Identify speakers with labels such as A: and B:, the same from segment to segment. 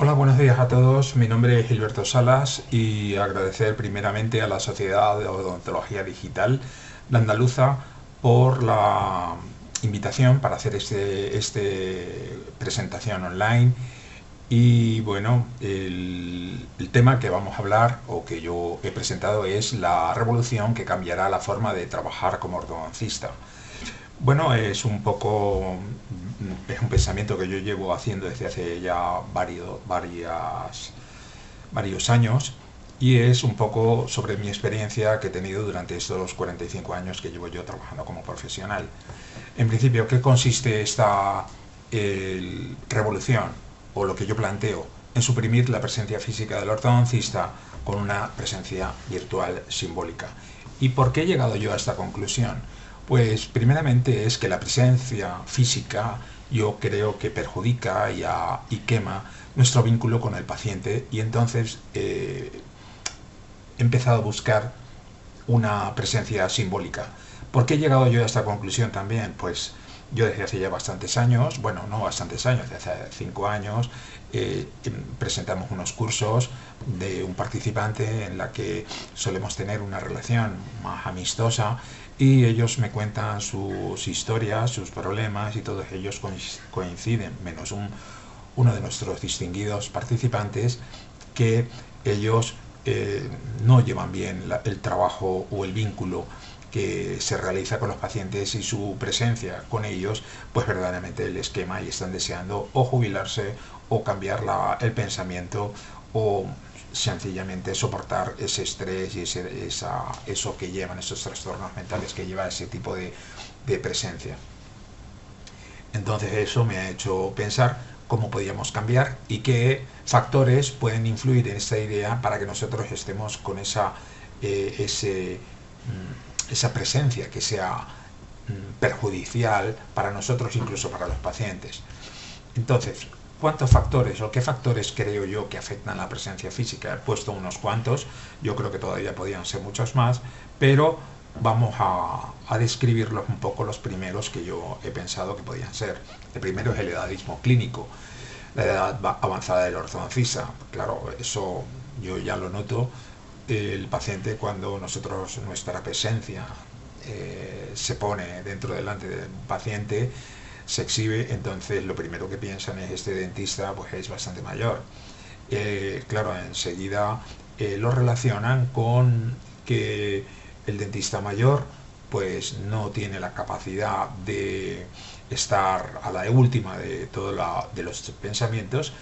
A: Hola, buenos días a todos. Mi nombre es Gilberto Salas y agradecer primeramente a la Sociedad de Odontología Digital de Andaluza por la invitación para hacer este presentación online. Y bueno, el tema que vamos a hablar o que yo he presentado es la revolución que cambiará la forma de trabajar como ortodoncista. Bueno, es un pensamiento que yo llevo haciendo desde hace ya varios años y es un poco sobre mi experiencia que he tenido durante estos 45 años que llevo yo trabajando como profesional. En principio, ¿qué consiste esta revolución o lo que yo planteo? En suprimir la presencia física del ortodoncista con una presencia virtual simbólica. ¿Y por qué he llegado yo a esta conclusión? Pues primeramente es que la presencia física yo creo que perjudica y quema nuestro vínculo con el paciente y entonces he empezado a buscar una presencia simbólica. ¿Por qué he llegado yo a esta conclusión también? Pues yo desde hace ya bastantes años, bueno, no bastantes años, desde hace 5 años, presentamos unos cursos de un participante en la que solemos tener una relación más amistosa y ellos me cuentan sus historias, sus problemas y todos ellos coinciden, menos uno de nuestros distinguidos participantes que ellos no llevan bien el trabajo o el vínculo que se realiza con los pacientes y su presencia con ellos, pues verdaderamente el esquema y están deseando o jubilarse o cambiar el pensamiento o sencillamente soportar ese estrés y eso que llevan, esos trastornos mentales que lleva ese tipo de presencia. Entonces eso me ha hecho pensar cómo podíamos cambiar y qué factores pueden influir en esta idea para que nosotros estemos con eh, ese, esa presencia que sea perjudicial para nosotros, incluso para los pacientes. Entonces, ¿cuántos factores o qué factores creo yo que afectan la presencia física? He puesto unos cuantos, yo creo que todavía podían ser muchos más, pero vamos a describirlos un poco los primeros que yo he pensado que podían ser. El primero es el edadismo clínico, la edad avanzada del ortodoncista. Claro, eso yo ya lo noto. El paciente cuando nuestra presencia se pone delante del paciente, se exhibe, entonces lo primero que piensan es este dentista pues es bastante mayor. Claro, enseguida lo relacionan con que el dentista mayor pues no tiene la capacidad de estar a la última de de los pensamientos.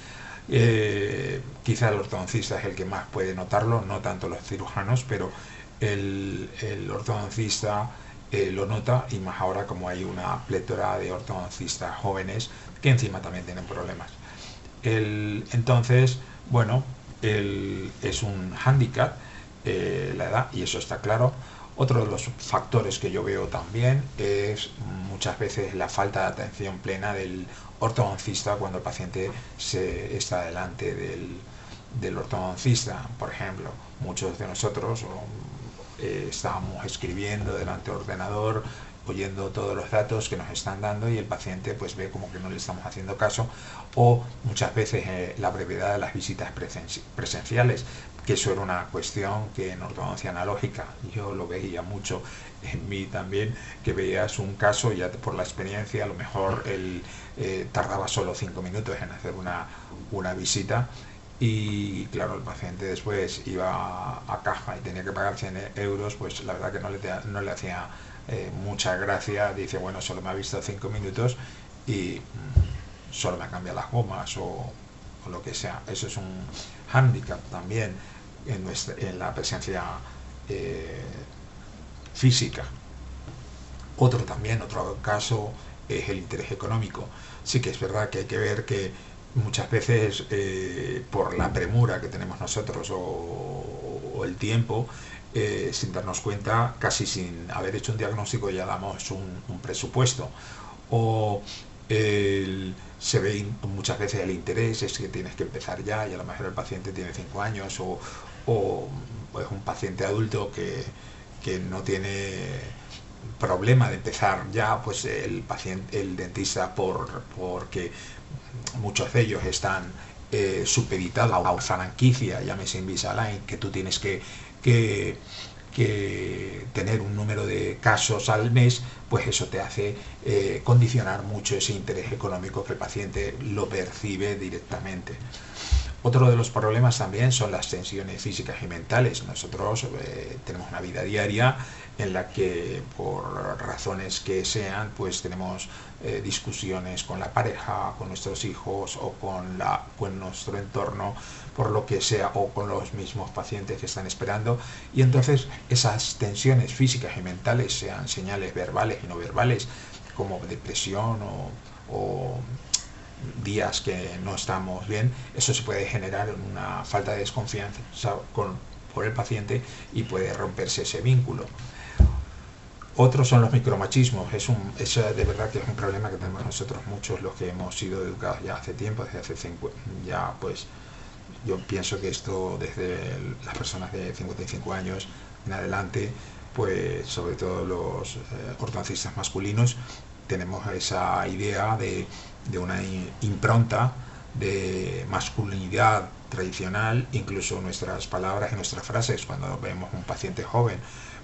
A: Quizá el ortodoncista es el que más puede notarlo, no tanto los cirujanos, pero el ortodoncista lo nota, y más ahora como hay una plétora de ortodoncistas jóvenes que encima también tienen problemas. Entonces, bueno, es un hándicap la edad, y eso está claro. Otro de los factores que yo veo también es muchas veces la falta de atención plena del ortodoncista cuando el paciente está delante del ortodoncista. Por ejemplo, muchos de nosotros estábamos escribiendo delante del ordenador, oyendo todos los datos que nos están dando, y el paciente pues ve como que no le estamos haciendo caso, o muchas veces la brevedad de las visitas presenciales, que eso era una cuestión que en ortodoncia analógica yo lo veía mucho en mí también, que veías un caso ya por la experiencia, a lo mejor él tardaba solo 5 minutos en hacer una visita, y claro, el paciente después iba a caja y tenía que pagar 100 euros, pues la verdad que no le hacía mucha gracia. Dice, bueno, solo me ha visto 5 minutos y solo me ha cambiado las gomas o lo que sea. Eso es un hándicap también en la presencia eh, física. Otro caso es el interés económico. Sí que es verdad que hay que ver que muchas veces por la premura que tenemos nosotros o el tiempo, sin darnos cuenta, casi sin haber hecho un diagnóstico ya damos un presupuesto. O se ve muchas veces el interés, es que tienes que empezar ya, y a lo mejor el paciente tiene 5 años o es un paciente adulto que no tiene problema de empezar ya, pues el dentista porque muchos de ellos están supeditado a una franquicia, llámese Invisalign, que tú tienes que, que tener un número de casos al mes, pues eso te hace condicionar mucho ese interés económico que el paciente lo percibe directamente. Otro de los problemas también son las tensiones físicas y mentales. Nosotros tenemos una vida diaria en la que por razones que sean, pues tenemos discusiones con la pareja, con nuestros hijos o con nuestro entorno, por lo que sea, o con los mismos pacientes que están esperando. Y entonces esas tensiones físicas y mentales, sean señales verbales y no verbales, como depresión o días que no estamos bien, eso se puede generar una falta de desconfianza por el paciente y puede romperse ese vínculo. Otros son los micromachismos. Es de verdad que es un problema que tenemos nosotros muchos, los que hemos sido educados ya hace tiempo, desde hace ya pues yo pienso que esto desde las personas de 55 años en adelante, pues sobre todo los ortodoncistas masculinos, tenemos esa idea de una impronta de masculinidad tradicional, incluso nuestras palabras y nuestras frases, cuando vemos un paciente joven,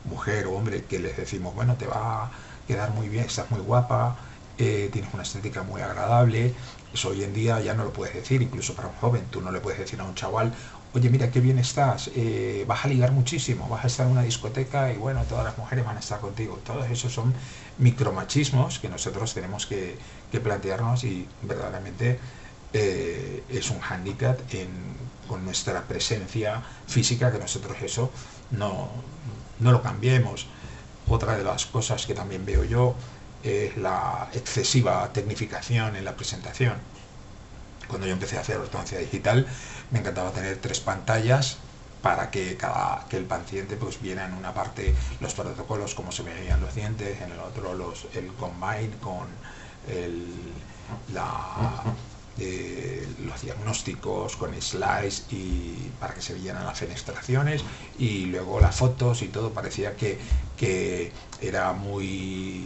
A: mujer o hombre, que les decimos, bueno, te va a quedar muy bien, estás muy guapa, tienes una estética muy agradable. Eso hoy en día ya no lo puedes decir, incluso para un joven. Tú no le puedes decir a un chaval, oye, mira qué bien estás, vas a ligar muchísimo, vas a estar en una discoteca y bueno, todas las mujeres van a estar contigo. Todos esos son micromachismos que nosotros tenemos que plantearnos, y verdaderamente es un hándicap con nuestra presencia física, que nosotros eso no lo cambiemos. Otra de las cosas que también veo yo es la excesiva tecnificación en la presentación. Cuando yo empecé a hacer ortodoncia digital, me encantaba tener 3 pantallas para que el paciente pues viera en una parte los protocolos, cómo se veían los dientes, en el otro el combine con los diagnósticos con slides, y para que se vieran las fenestraciones, y luego las fotos y todo parecía que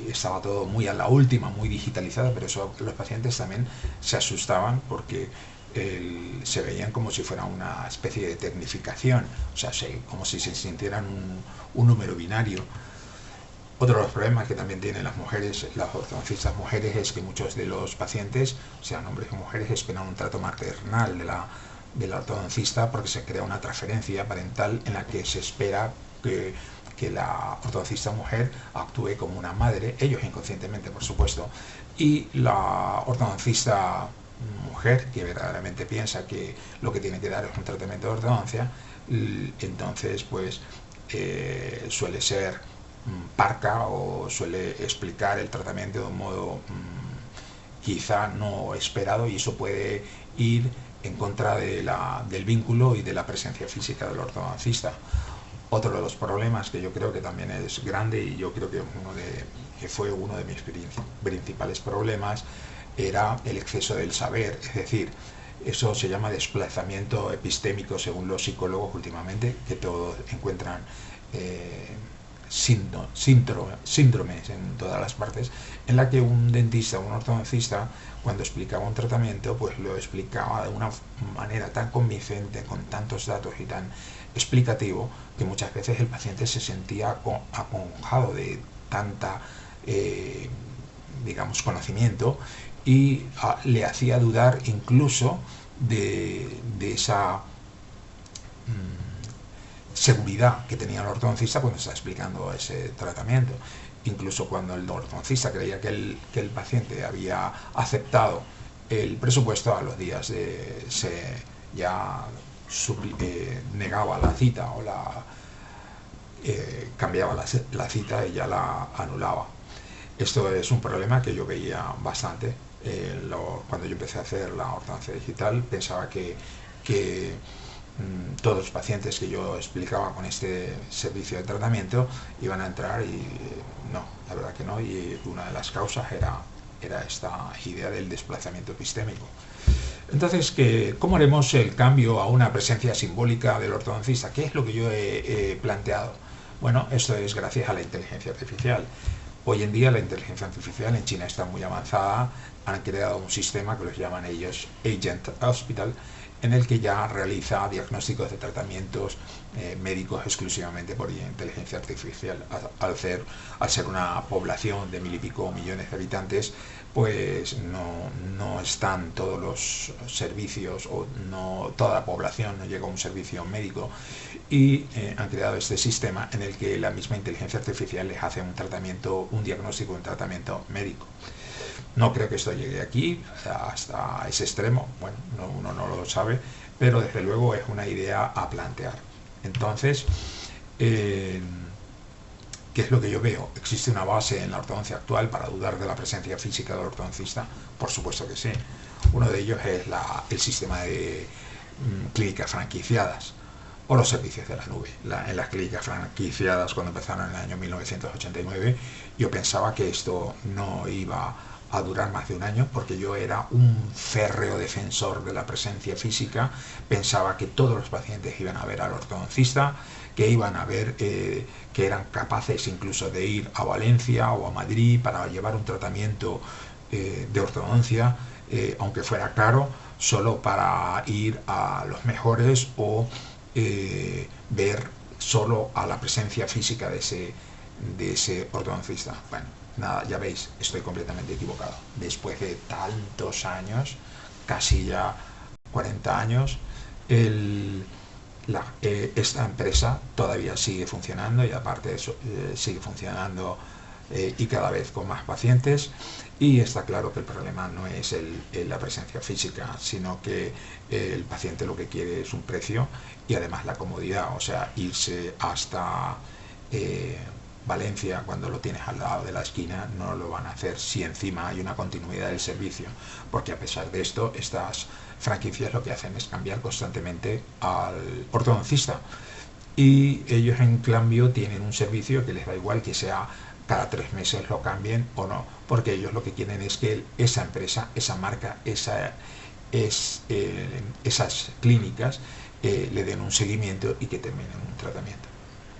A: estaba todo muy a la última, muy digitalizado, pero eso los pacientes también se asustaban porque se veían como si fuera una especie de tecnificación, o sea, como si se sintieran un número binario. Otro de los problemas que también tienen las mujeres, las ortodoncistas mujeres, es que muchos de los pacientes, sean hombres o mujeres, esperan un trato maternal de la ortodoncista, porque se crea una transferencia parental en la que se espera que la ortodoncista mujer actúe como una madre, ellos inconscientemente, por supuesto, y la ortodoncista mujer, que verdaderamente piensa que lo que tiene que dar es un tratamiento de ortodoncia, entonces pues suele ser parca, o suele explicar el tratamiento de un modo quizá no esperado, y eso puede ir en contra del vínculo y de la presencia física del ortodoncista. Otro de los problemas que yo creo que también es grande, y yo creo que fue uno de mis principales problemas, era el exceso del saber. Es decir, eso se llama desplazamiento epistémico según los psicólogos últimamente, que todos encuentran síndromes en todas las partes, en la que un dentista o un ortodoncista, cuando explicaba un tratamiento, pues lo explicaba de una manera tan convincente, con tantos datos y tan explicativo, que muchas veces el paciente se sentía aconjado de tanta digamos conocimiento, y le hacía dudar incluso de esa seguridad que tenía el ortodoncista cuando está explicando ese tratamiento. Incluso cuando el ortodoncista creía que el paciente había aceptado el presupuesto, a los días ya negaba la cita, o cambiaba la cita y ya la anulaba. Esto es un problema que yo veía bastante. Cuando yo empecé a hacer la ortodoncia digital, pensaba que todos los pacientes que yo explicaba con este servicio de tratamiento iban a entrar, y no, la verdad que no, y una de las causas era esta idea del desplazamiento epistémico. Entonces, ¿cómo haremos el cambio a una presencia simbólica del ortodoncista? ¿Qué es lo que yo he planteado? Bueno, esto es gracias a la inteligencia artificial. Hoy en día la inteligencia artificial en China está muy avanzada, han creado un sistema que los llaman ellos Agent Hospital, en el que ya realiza diagnósticos de tratamientos médicos exclusivamente por inteligencia artificial. Al ser una población de 1000 y pico millones de habitantes, pues no están todos los servicios, o no toda la población no llega a un servicio médico, y han creado este sistema en el que la misma inteligencia artificial les hace un tratamiento, un diagnóstico, un tratamiento médico. No creo que esto llegue aquí hasta ese extremo, bueno, uno no lo sabe, pero desde luego es una idea a plantear. Entonces, ¿qué es lo que yo veo? ¿Existe una base en la ortodoncia actual para dudar de la presencia física del ortodoncista? Por supuesto que sí. Uno de ellos es el sistema de clínicas franquiciadas o los servicios de la nube. En las clínicas franquiciadas, cuando empezaron en el año 1989, yo pensaba que esto no iba a durar más de un año, porque yo era un férreo defensor de la presencia física. Pensaba que todos los pacientes iban a ver al ortodoncista, que iban a ver que eran capaces incluso de ir a Valencia o a Madrid para llevar un tratamiento de ortodoncia, aunque fuera caro, solo para ir a los mejores o ver solo a la presencia física de ese ortodoncista. Bueno, nada, ya veis, estoy completamente equivocado. Después de tantos años, casi ya 40 años, esta empresa todavía sigue funcionando, y aparte de eso, sigue funcionando y cada vez con más pacientes. Y está claro que el problema no es la presencia física, sino que el paciente lo que quiere es un precio y además la comodidad. O sea, irse hasta Valencia, cuando lo tienes al lado de la esquina, no lo van a hacer si encima hay una continuidad del servicio, porque a pesar de esto, estas franquicias lo que hacen es cambiar constantemente al ortodoncista, y ellos en cambio tienen un servicio que les da igual que sea cada 3 meses lo cambien o no, porque ellos lo que quieren es que esa empresa, esa marca, esas clínicas le den un seguimiento y que terminen un tratamiento.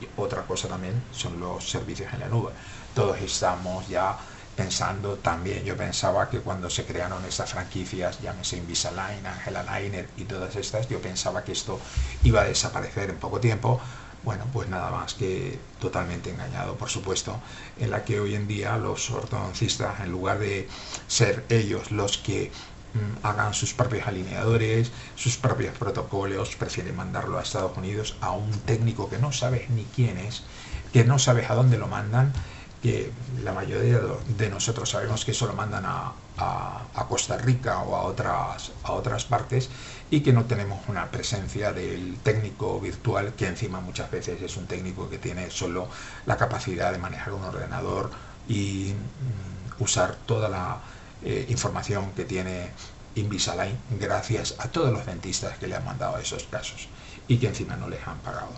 A: Y otra cosa también son los servicios en la nube. Todos estamos ya pensando también, yo pensaba que cuando se crearon estas franquicias, llámese Invisalign, Angela Liner y todas estas, yo pensaba que esto iba a desaparecer en poco tiempo. Bueno, pues nada más que totalmente engañado, por supuesto, en la que hoy en día los ortodoncistas, en lugar de ser ellos los que hagan sus propios alineadores, sus propios protocolos, prefieren mandarlo a Estados Unidos a un técnico que no sabes ni quién es, que no sabes a dónde lo mandan, que la mayoría de nosotros sabemos que eso lo mandan a Costa Rica o a otras partes, y que no tenemos una presencia del técnico virtual, que encima muchas veces es un técnico que tiene solo la capacidad de manejar un ordenador y usar toda la información que tiene Invisalign gracias a todos los dentistas que le han mandado esos casos y que encima no les han pagado.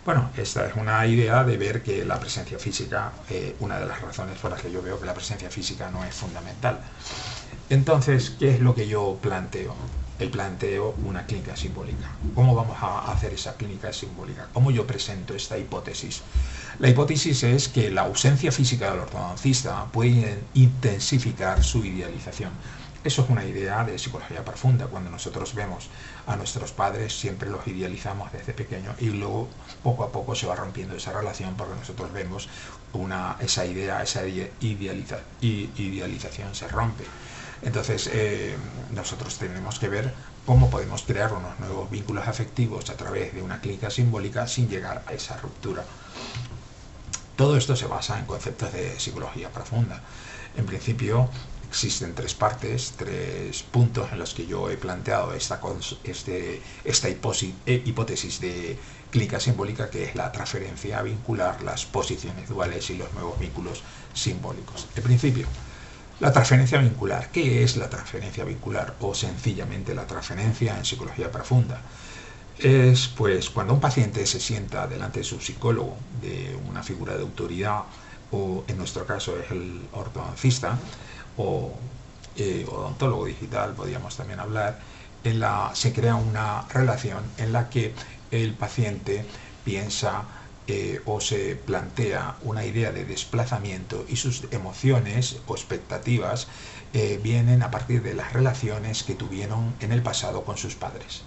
A: Bueno, esta es una idea de ver que la presencia física, una de las razones por las que yo veo que la presencia física no es fundamental. Entonces, ¿qué es lo que yo planteo? Planteo una clínica simbólica. ¿Cómo vamos a hacer esa clínica simbólica? ¿Cómo yo presento esta hipótesis? La hipótesis es que la ausencia física del ortodoncista puede intensificar su idealización. Eso es una idea de psicología profunda. Cuando nosotros vemos a nuestros padres, siempre los idealizamos desde pequeños, y luego poco a poco se va rompiendo esa relación, porque nosotros vemos esa idea, esa idealización se rompe. Entonces nosotros tenemos que ver cómo podemos crear unos nuevos vínculos afectivos a través de una clínica simbólica sin llegar a esa ruptura. Todo esto se basa en conceptos de psicología profunda. En principio, existen 3 partes, 3 puntos en los que yo he planteado esta hipótesis de clínica simbólica, que es la transferencia vincular, las posiciones duales y los nuevos vínculos simbólicos. En principio, la transferencia vincular. ¿Qué es la transferencia vincular? O sencillamente la transferencia en psicología profunda. Es pues cuando un paciente se sienta delante de su psicólogo, de una figura de autoridad, o en nuestro caso es el ortodoncista, o odontólogo digital, podríamos también hablar, se crea una relación en la que el paciente piensa o se plantea una idea de desplazamiento, y sus emociones o expectativas vienen a partir de las relaciones que tuvieron en el pasado con sus padres.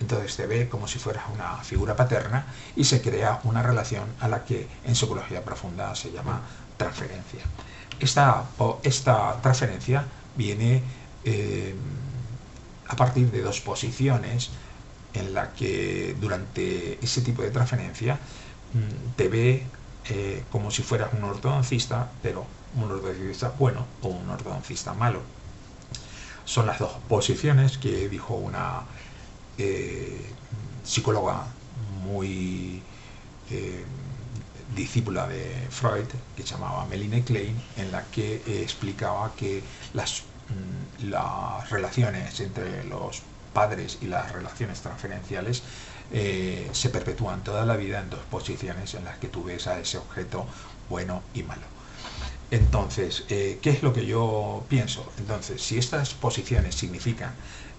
A: Entonces te ve como si fueras una figura paterna y se crea una relación a la que en psicología profunda se llama transferencia. Esta transferencia viene a partir de dos posiciones en la que durante ese tipo de transferencia te ve como si fueras un ortodoncista, pero un ortodoncista bueno o un ortodoncista malo. Son las dos posiciones que dijo una psicóloga muy discípula de Freud, que se llamaba Melanie Klein, en la que explicaba que las relaciones entre los padres y las relaciones transferenciales se perpetúan toda la vida en dos posiciones en las que tú ves a ese objeto bueno y malo. Entonces, ¿qué es lo que yo pienso? Entonces, si estas posiciones significan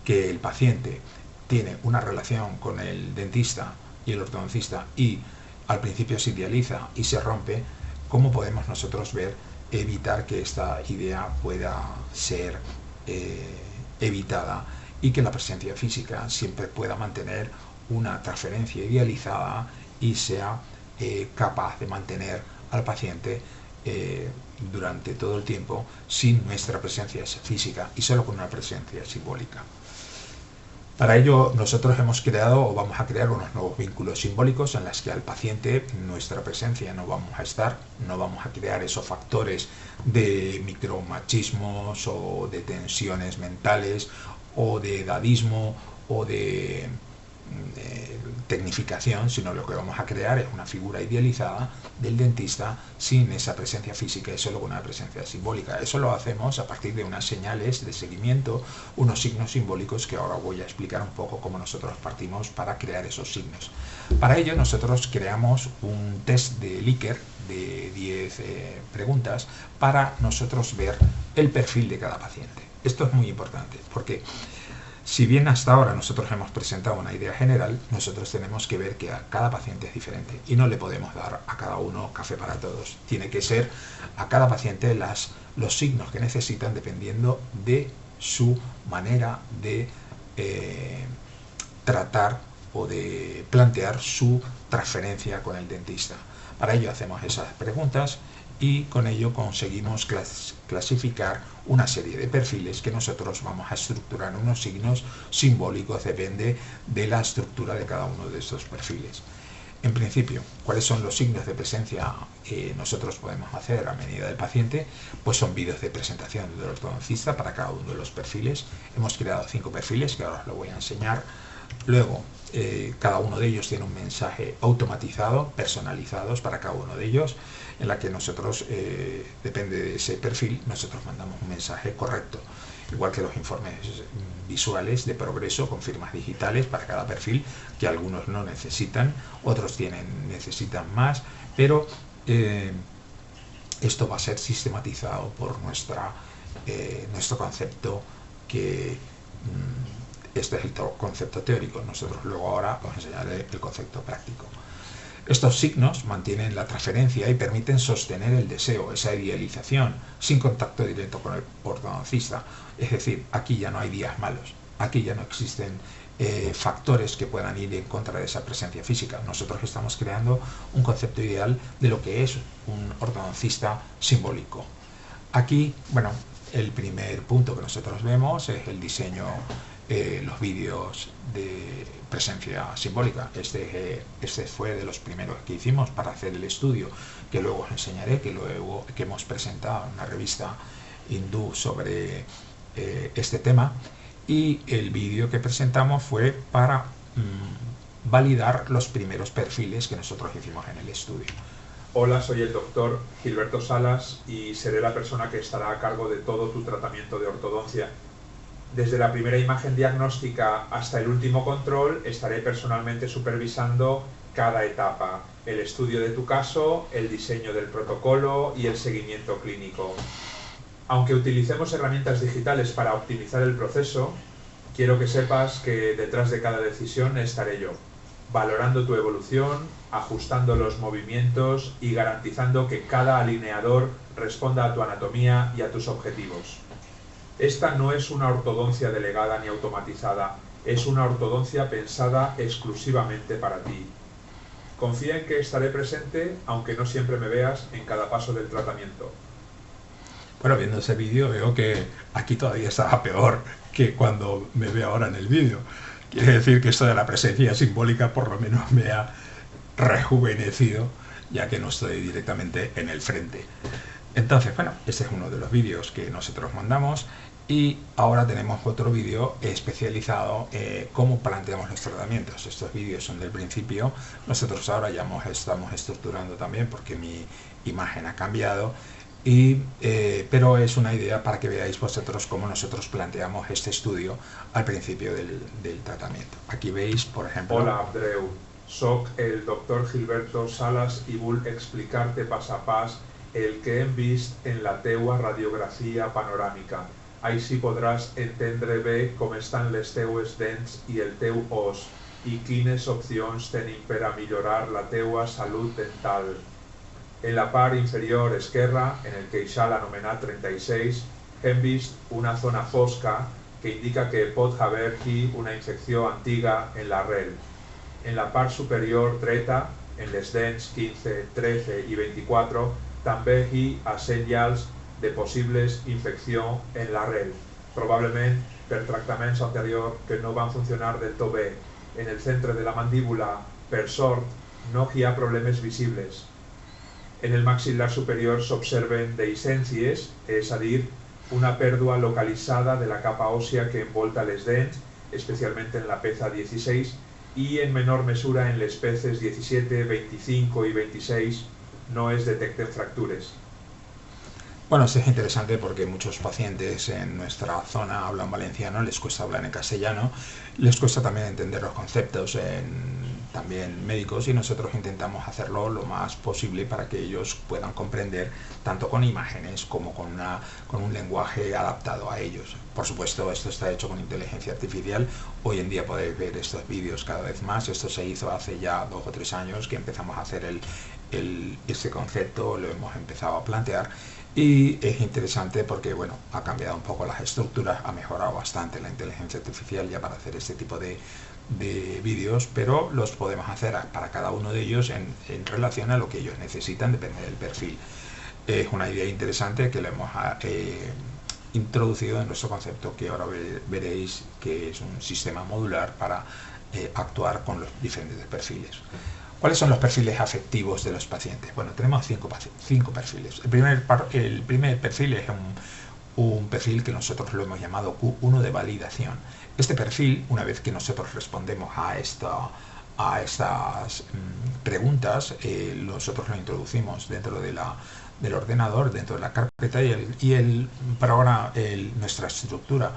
A: que el paciente tiene una relación con el dentista y el ortodoncista y al principio se idealiza y se rompe, ¿cómo podemos nosotros evitar que esta idea pueda ser evitada y que la presencia física siempre pueda mantener una transferencia idealizada y sea capaz de mantener al paciente durante todo el tiempo sin nuestra presencia física y solo con una presencia simbólica? Para ello nosotros hemos creado o vamos a crear unos nuevos vínculos simbólicos en los que al paciente nuestra presencia no vamos a estar, no vamos a crear esos factores de micromachismos o de tensiones mentales o de edadismo o de tecnificación, sino lo que vamos a crear es una figura idealizada del dentista sin esa presencia física y solo con una presencia simbólica. Eso lo hacemos a partir de unas señales de seguimiento, unos signos simbólicos que ahora voy a explicar un poco cómo nosotros partimos para crear esos signos. Para ello nosotros creamos un test de Likert de 10 preguntas para nosotros ver el perfil de cada paciente. Esto es muy importante porque si bien hasta ahora nosotros hemos presentado una idea general, nosotros tenemos que ver que a cada paciente es diferente y no le podemos dar a cada uno café para todos. Tiene que ser a cada paciente los signos que necesitan dependiendo de su manera de tratar o de plantear su transferencia con el dentista. Para ello hacemos esas preguntas y con ello conseguimos clasificar una serie de perfiles que nosotros vamos a estructurar en unos signos simbólicos, depende de la estructura de cada uno de estos perfiles. En principio, ¿cuáles son los signos de presencia que nosotros podemos hacer a medida del paciente? Pues son vídeos de presentación del ortodoncista para cada uno de los perfiles. Hemos creado 5 perfiles que ahora os lo voy a enseñar. Luego, cada uno de ellos tiene un mensaje automatizado, personalizados para cada uno de ellos, en la que nosotros, depende de ese perfil, nosotros mandamos un mensaje correcto. Igual que los informes visuales de progreso con firmas digitales para cada perfil, que algunos no necesitan, otros necesitan más, pero esto va a ser sistematizado por nuestro concepto que... Este es el concepto teórico, nosotros luego ahora os enseñaré el concepto práctico. Estos signos mantienen la transferencia y permiten sostener el deseo, esa idealización, sin contacto directo con el ortodoncista. Es decir, aquí ya no hay días malos, aquí ya no existen factores que puedan ir en contra de esa presencia física. Nosotros estamos creando un concepto ideal de lo que es un ortodoncista simbólico. Aquí, bueno, el primer punto que nosotros vemos es el diseño, los vídeos de presencia simbólica. Este fue de los primeros que hicimos para hacer el estudio, que luego os enseñaré, que hemos presentado en una revista hindú sobre este tema, y el vídeo que presentamos fue para validar los primeros perfiles que nosotros hicimos en el estudio.
B: Hola, soy el doctor Gilberto Salas y seré la persona que estará a cargo de todo tu tratamiento de ortodoncia. Desde la primera imagen diagnóstica hasta el último control estaré personalmente supervisando cada etapa, el estudio de tu caso, el diseño del protocolo y el seguimiento clínico. Aunque utilicemos herramientas digitales para optimizar el proceso, quiero que sepas que detrás de cada decisión estaré yo, valorando tu evolución, ajustando los movimientos y garantizando que cada alineador responda a tu anatomía y a tus objetivos. Esta no es una ortodoncia delegada ni automatizada, es una ortodoncia pensada exclusivamente para ti. Confía en que estaré presente, aunque no siempre me veas en cada paso del tratamiento.
A: Bueno, viendo ese vídeo veo que aquí todavía estaba peor que cuando me veo ahora en el vídeo. Quiere decir que esto de la presencia simbólica por lo menos me ha rejuvenecido, ya que no estoy directamente en el frente. Entonces, bueno, este es uno de los vídeos que nosotros mandamos y ahora tenemos otro vídeo especializado en cómo planteamos los tratamientos. Estos vídeos son del principio, nosotros ahora ya estamos estructurando también porque mi imagen ha cambiado, pero es una idea para que veáis vosotros cómo nosotros planteamos este estudio al principio del tratamiento. Aquí veis, por ejemplo...
B: Hola, Abdreu. Soc el doctor Gilberto Salas i vull explicar-te pas a pas el que hem vist en la teua radiografia panoràmica. Així podràs entendre bé com estan les teues dents i el teu os i quines opcions tenim per a millorar la teua salut dental. En la part inferior esquerra, en el queixal anomenat 36, hem vist una zona fosca que indica que pot haver-hi una infecció antiga en l'arrel. En la part superior dreta, en les dents 15, 13 i 24, també hi ha senyals de possibles infecció en l'arrel, probablement per tractaments anteriors que no van funcionar del tot bé. En el centre de la mandíbula, per sort, no hi ha problemes visibles. En el maxil·lar superior s'observen dehiscències, és a dir, una pèrdua localitzada de la capa òssia que envolta les dents, especialment en la peza 16, y en menor mesura en les peces 17, 25 y 26 no es detecten fractures.
A: Bueno, esto es interesante porque muchos pacientes en nuestra zona hablan valenciano, les cuesta hablar en castellano, les cuesta también entender los conceptos también médicos y nosotros intentamos hacerlo lo más posible para que ellos puedan comprender tanto con imágenes como con un lenguaje adaptado a ellos. Por supuesto, esto está hecho con inteligencia artificial. Hoy en día podéis ver estos vídeos cada vez más. Esto se hizo hace ya 2 o 3 años que empezamos a hacer este concepto, lo hemos empezado a plantear. Y es interesante porque, bueno, ha cambiado un poco las estructuras, ha mejorado bastante la inteligencia artificial ya para hacer este tipo de vídeos, pero los podemos hacer para cada uno de ellos en relación a lo que ellos necesitan, depende del perfil. Es una idea interesante que le hemos introducido en nuestro concepto, que ahora veréis que es un sistema modular para actuar con los diferentes perfiles. ¿Cuáles son los perfiles afectivos de los pacientes? Bueno, tenemos 5 perfiles. El primer perfil es un perfil que nosotros lo hemos llamado Q1 de validación. Este perfil, una vez que nosotros respondemos a estas preguntas, nosotros lo introducimos dentro del ordenador, dentro de la carpeta, y el programa, nuestra estructura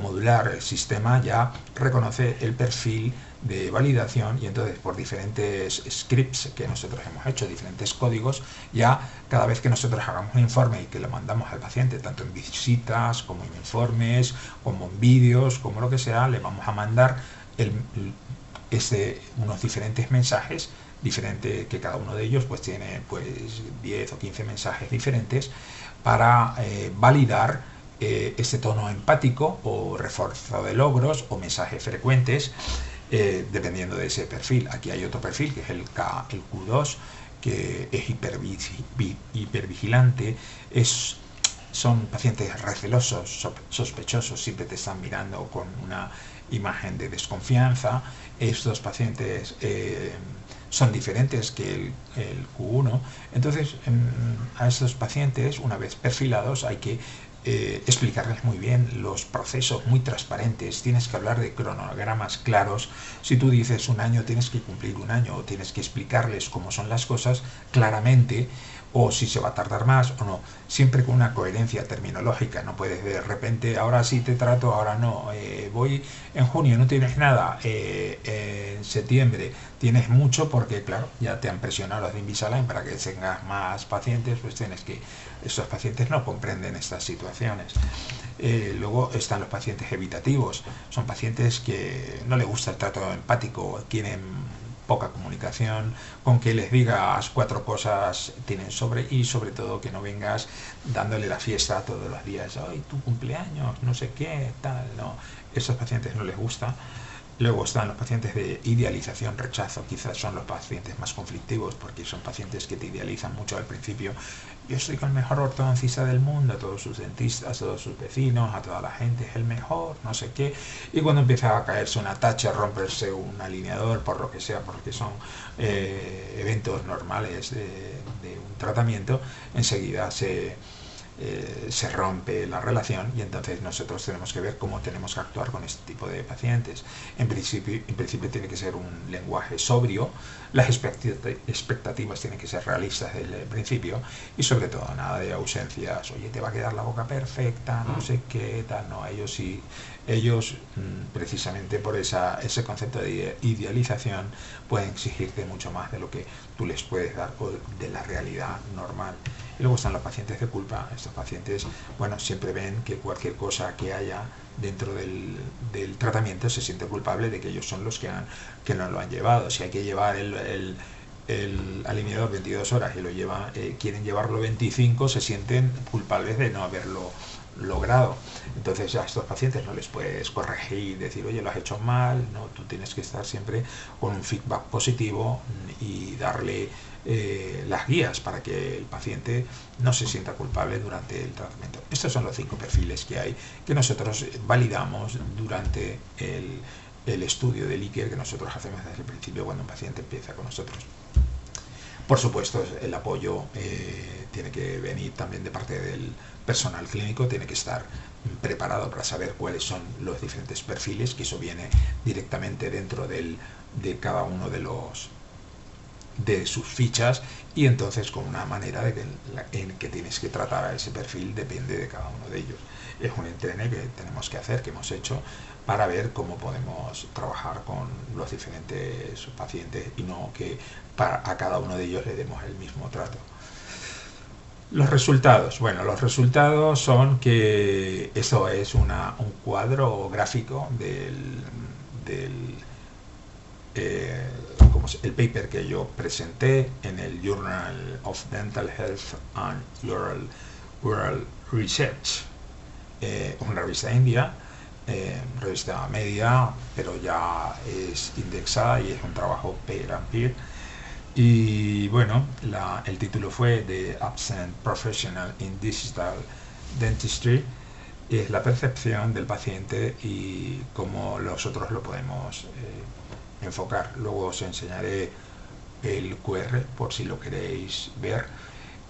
A: modular, el sistema ya reconoce el perfil de validación y entonces por diferentes scripts que nosotros hemos hecho, diferentes códigos, ya cada vez que nosotros hagamos un informe y que lo mandamos al paciente, tanto en visitas como en informes, como en vídeos, como lo que sea, le vamos a mandar unos diferentes mensajes, que cada uno de ellos pues tiene 10 o 15 mensajes diferentes para validar este tono empático o refuerzo de logros o mensajes frecuentes, dependiendo de ese perfil. Aquí hay otro perfil que es el Q2, que es hipervigilante, son pacientes recelosos, sospechosos, siempre te están mirando con una imagen de desconfianza. Estos pacientes son diferentes que el Q1, entonces a estos pacientes, una vez perfilados, hay que explicarles muy bien los procesos, muy transparentes. Tienes que hablar de cronogramas claros. Si tú dices 1 año, tienes que cumplir 1 año, o tienes que explicarles cómo son las cosas claramente, o si se va a tardar más o no, siempre con una coherencia terminológica. No puedes de repente, ahora sí te trato, ahora no, voy en junio, no tienes nada, en septiembre tienes mucho, porque claro, ya te han presionado los de Invisalign para que tengas más pacientes, pues tienes que, estos pacientes no comprenden estas situaciones. Luego están los pacientes evitativos, son pacientes que no les gusta el trato empático, quieren poca comunicación, con que les digas 4 cosas tienen y sobre todo que no vengas dándole la fiesta todos los días, hoy tu cumpleaños, no sé qué, tal, no. Esos pacientes no les gusta. Luego están los pacientes de idealización, rechazo, quizás son los pacientes más conflictivos porque son pacientes que te idealizan mucho al principio. Yo soy el mejor ortodoncista del mundo, a todos sus dentistas, a todos sus vecinos, a toda la gente es el mejor, no sé qué. Y cuando empieza a caerse una tacha, romperse un alineador, por lo que sea, porque son eventos normales de un tratamiento, enseguida se rompe la relación y entonces nosotros tenemos que ver cómo tenemos que actuar con este tipo de pacientes. En principio tiene que ser un lenguaje sobrio, las expectativas tienen que ser realistas desde el principio y sobre todo nada de ausencias, oye, te va a quedar la boca perfecta, no sé qué, tal, no, ellos sí, ellos precisamente por ese concepto de idealización pueden exigirte mucho más de lo que tú les puedes dar de la realidad normal. Y luego están los pacientes de culpa. Estos pacientes, bueno, siempre ven que cualquier cosa que haya dentro del tratamiento se siente culpable de que ellos son los que no lo han llevado. Si hay que llevar el alineador 22 horas y quieren llevarlo 25, se sienten culpables de no haberlo logrado. Entonces a estos pacientes no les puedes corregir, decir, oye, lo has hecho mal, no, tú tienes que estar siempre con un feedback positivo y darle las guías para que el paciente no se sienta culpable durante el tratamiento. Estos son los 5 perfiles que hay, que nosotros validamos durante el estudio del Iker que nosotros hacemos desde el principio cuando un paciente empieza con nosotros. Por supuesto, el apoyo tiene que venir también de parte del personal clínico, tiene que estar preparado para saber cuáles son los diferentes perfiles, que eso viene directamente dentro de cada uno de sus fichas y entonces con una manera en que tienes que tratar a ese perfil depende de cada uno de ellos. Es un entrene que tenemos que hacer, que hemos hecho para ver cómo podemos trabajar con los diferentes pacientes y no que a cada uno de ellos le demos el mismo trato. Los resultados. Bueno, los resultados son que eso es un cuadro gráfico el paper que yo presenté en el Journal of Dental Health and Oral Research, una revista india, revista media, pero ya es indexada y es un trabajo peer and peer. Y bueno, el título fue The Absent Professional in Digital Dentistry, es la percepción del paciente y cómo nosotros lo podemos enfocar. Luego os enseñaré el QR por si lo queréis ver.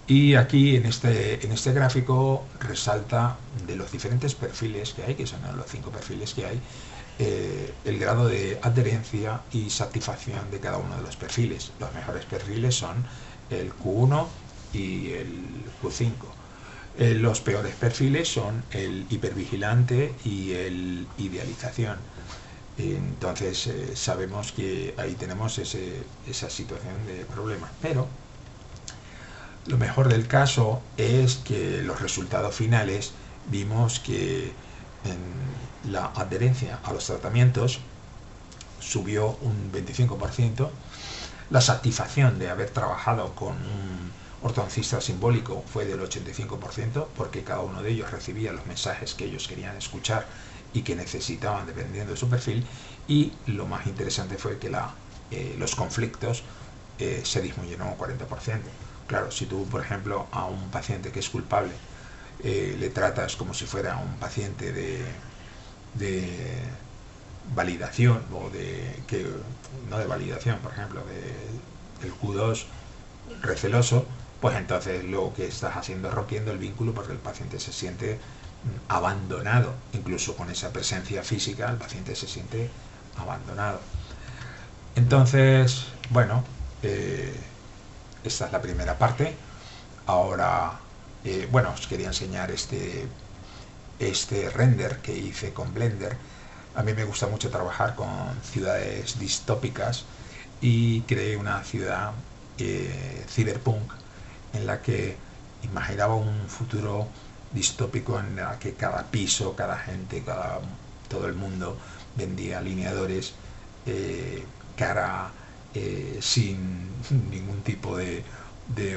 A: Y aquí en este gráfico resalta de los diferentes perfiles que hay, que son los 5 perfiles que hay, el grado de adherencia y satisfacción de cada uno de los perfiles. Los mejores perfiles son el Q1 y el Q5. Los peores perfiles son el hipervigilante y el idealización. Entonces sabemos que ahí tenemos esa situación de problema. Pero lo mejor del caso es que los resultados finales vimos que la adherencia a los tratamientos subió un 25%, la satisfacción de haber trabajado con un ortodoncista simbólico fue del 85%, porque cada uno de ellos recibía los mensajes que ellos querían escuchar y que necesitaban dependiendo de su perfil, y lo más interesante fue que los conflictos se disminuyeron un 40%. Claro, si tú, por ejemplo, a un paciente que es culpable le tratas como si fuera un paciente de validación no de validación, por ejemplo, del Q2 receloso, pues entonces lo que estás haciendo es rompiendo el vínculo porque el paciente se siente abandonado, incluso con esa presencia física el paciente se siente abandonado. Entonces, bueno, esta es la primera parte. Ahora, bueno, os quería enseñar este render que hice con Blender. A mí me gusta mucho trabajar con ciudades distópicas y creé una ciudad cyberpunk en la que imaginaba un futuro distópico en la que cada piso, cada gente, todo el mundo vendía alineadores cara sin ningún tipo de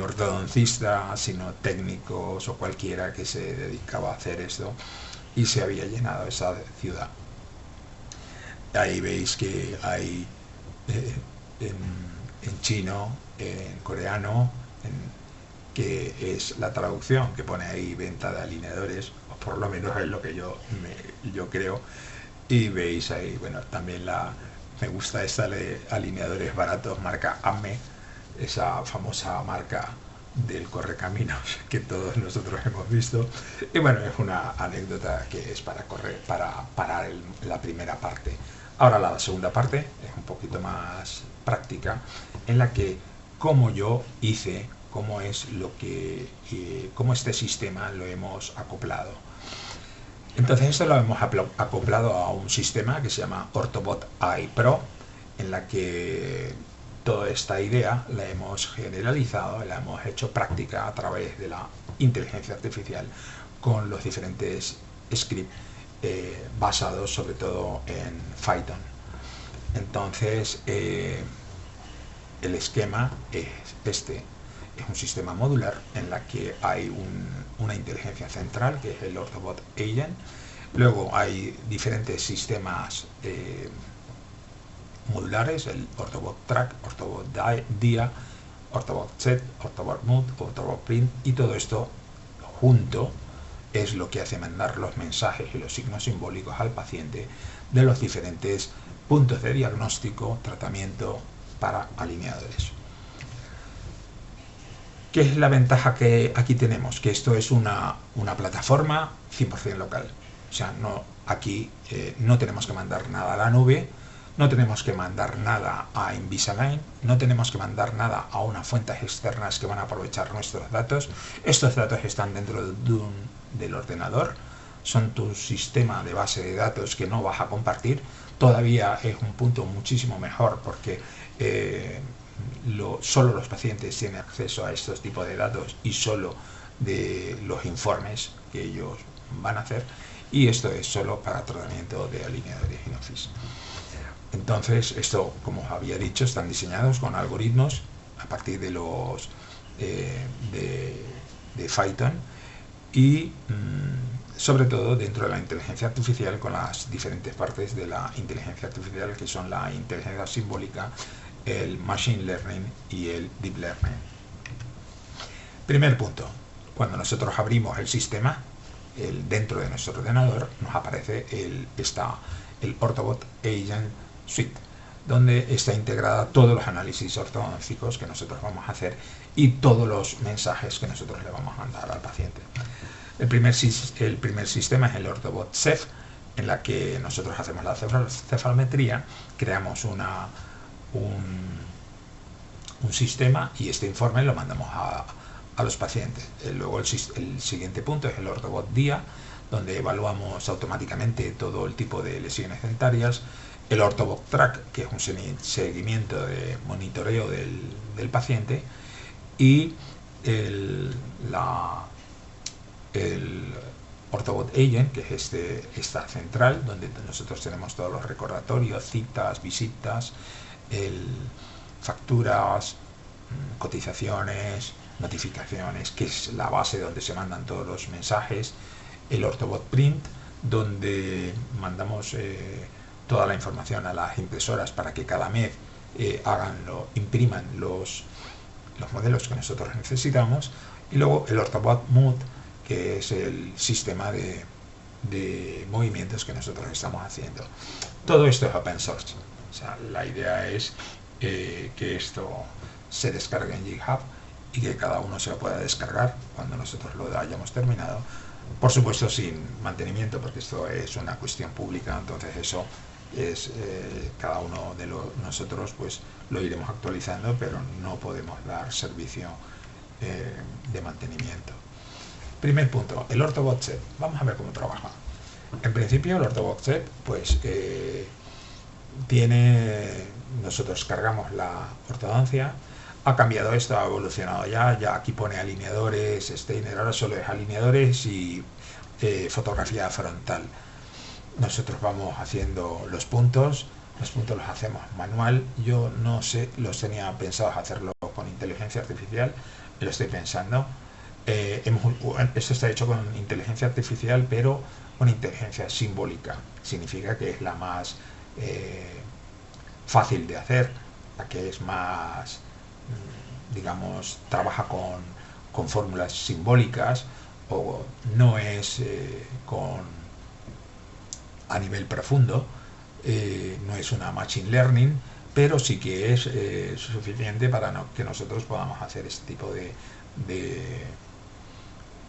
A: ortodoncista, sino técnicos o cualquiera que se dedicaba a hacer esto, y se había llenado esa ciudad. Ahí veis que hay eh, en chino, en coreano, que es la traducción que pone ahí venta de alineadores, o por lo menos es lo que yo creo. Y veis ahí, bueno, también me gusta esta de alineadores baratos marca AME, esa famosa marca del correcaminos que todos nosotros hemos visto. Y bueno, es una anécdota que es para parar la primera parte. Ahora la segunda parte es un poquito más práctica, en la que cómo yo hice, cómo es lo que, cómo este sistema lo hemos acoplado. Entonces esto lo hemos acoplado a un sistema que se llama Ortobot AI Pro, en la que toda esta idea la hemos generalizado, la hemos hecho práctica a través de la inteligencia artificial con los diferentes scripts basados sobre todo en Python. Entonces el esquema es este. Es un sistema modular en la que hay una inteligencia central, que es el Ortobot Agent. Luego hay diferentes sistemas modulares, el Ortobot Track, Ortobot Dia, Ortobot Set, Ortobot Mood, Ortobot Print, y todo esto junto es lo que hace mandar los mensajes y los signos simbólicos al paciente de los diferentes puntos de diagnóstico, tratamiento para alineadores. ¿Qué es la ventaja que aquí tenemos? Que esto es una plataforma 100% local. O sea, aquí no tenemos que mandar nada a la nube, no tenemos que mandar nada a Invisalign, no tenemos que mandar nada a unas fuentes externas que van a aprovechar nuestros datos. Estos datos están dentro del ordenador, son tu sistema de base de datos que no vas a compartir. Todavía es un punto muchísimo mejor porque solo los pacientes tienen acceso a estos tipos de datos y solo de los informes que ellos van a hacer, y esto es solo para tratamiento de alineadores in office. Entonces, esto, como os había dicho, están diseñados con algoritmos a partir de los de Python y sobre todo dentro de la inteligencia artificial, con las diferentes partes de la inteligencia artificial, que son la inteligencia simbólica, el machine learning y el deep learning. Primer punto: cuando nosotros abrimos el sistema, dentro de nuestro ordenador nos aparece el Ortobot Agent Suite, donde está integrada todos los análisis ortodónticos que nosotros vamos a hacer y todos los mensajes que nosotros le vamos a mandar al paciente. El primer sistema es el Ortobot Ceph, en la que nosotros hacemos la cefalometría, creamos un sistema y este informe lo mandamos a los pacientes. Luego el siguiente punto es el Ortobot Dia, donde evaluamos automáticamente todo el tipo de lesiones dentarias. El Ortobot Track, que es un seguimiento de monitoreo del paciente, y el Ortobot Agent, que es esta central, donde nosotros tenemos todos los recordatorios, citas, visitas, facturas, cotizaciones, notificaciones, que es la base donde se mandan todos los mensajes. El Ortobot Print, donde mandamos toda la información a las impresoras para que cada mes impriman los modelos que nosotros necesitamos. Y luego el Ortobot Mood, que es el sistema de movimientos que nosotros estamos haciendo. Todo esto es open source. O sea, la idea es que esto se descargue en GitHub y que cada uno se lo pueda descargar cuando nosotros lo hayamos terminado. Por supuesto sin mantenimiento, porque esto es una cuestión pública, entonces eso es cada uno de nosotros pues lo iremos actualizando, pero no podemos dar servicio de mantenimiento. Primer punto, el Ortobot Ceph. Vamos a ver cómo trabaja. En principio el Ortobot Ceph pues nosotros cargamos la ortodoncia. Ha cambiado esto, ha evolucionado ya aquí pone alineadores, Steiner, ahora solo es alineadores y fotografía frontal. Nosotros vamos haciendo los puntos, Los puntos los hacemos manual. Yo no sé, los tenía pensados hacerlo con inteligencia artificial, lo estoy pensando. Esto está hecho con inteligencia artificial, pero con inteligencia simbólica. Significa que es la más fácil de hacer, la que es más, digamos, trabaja con fórmulas simbólicas, o no es a nivel profundo, no es una machine learning, pero sí que es suficiente para que nosotros podamos hacer este tipo de,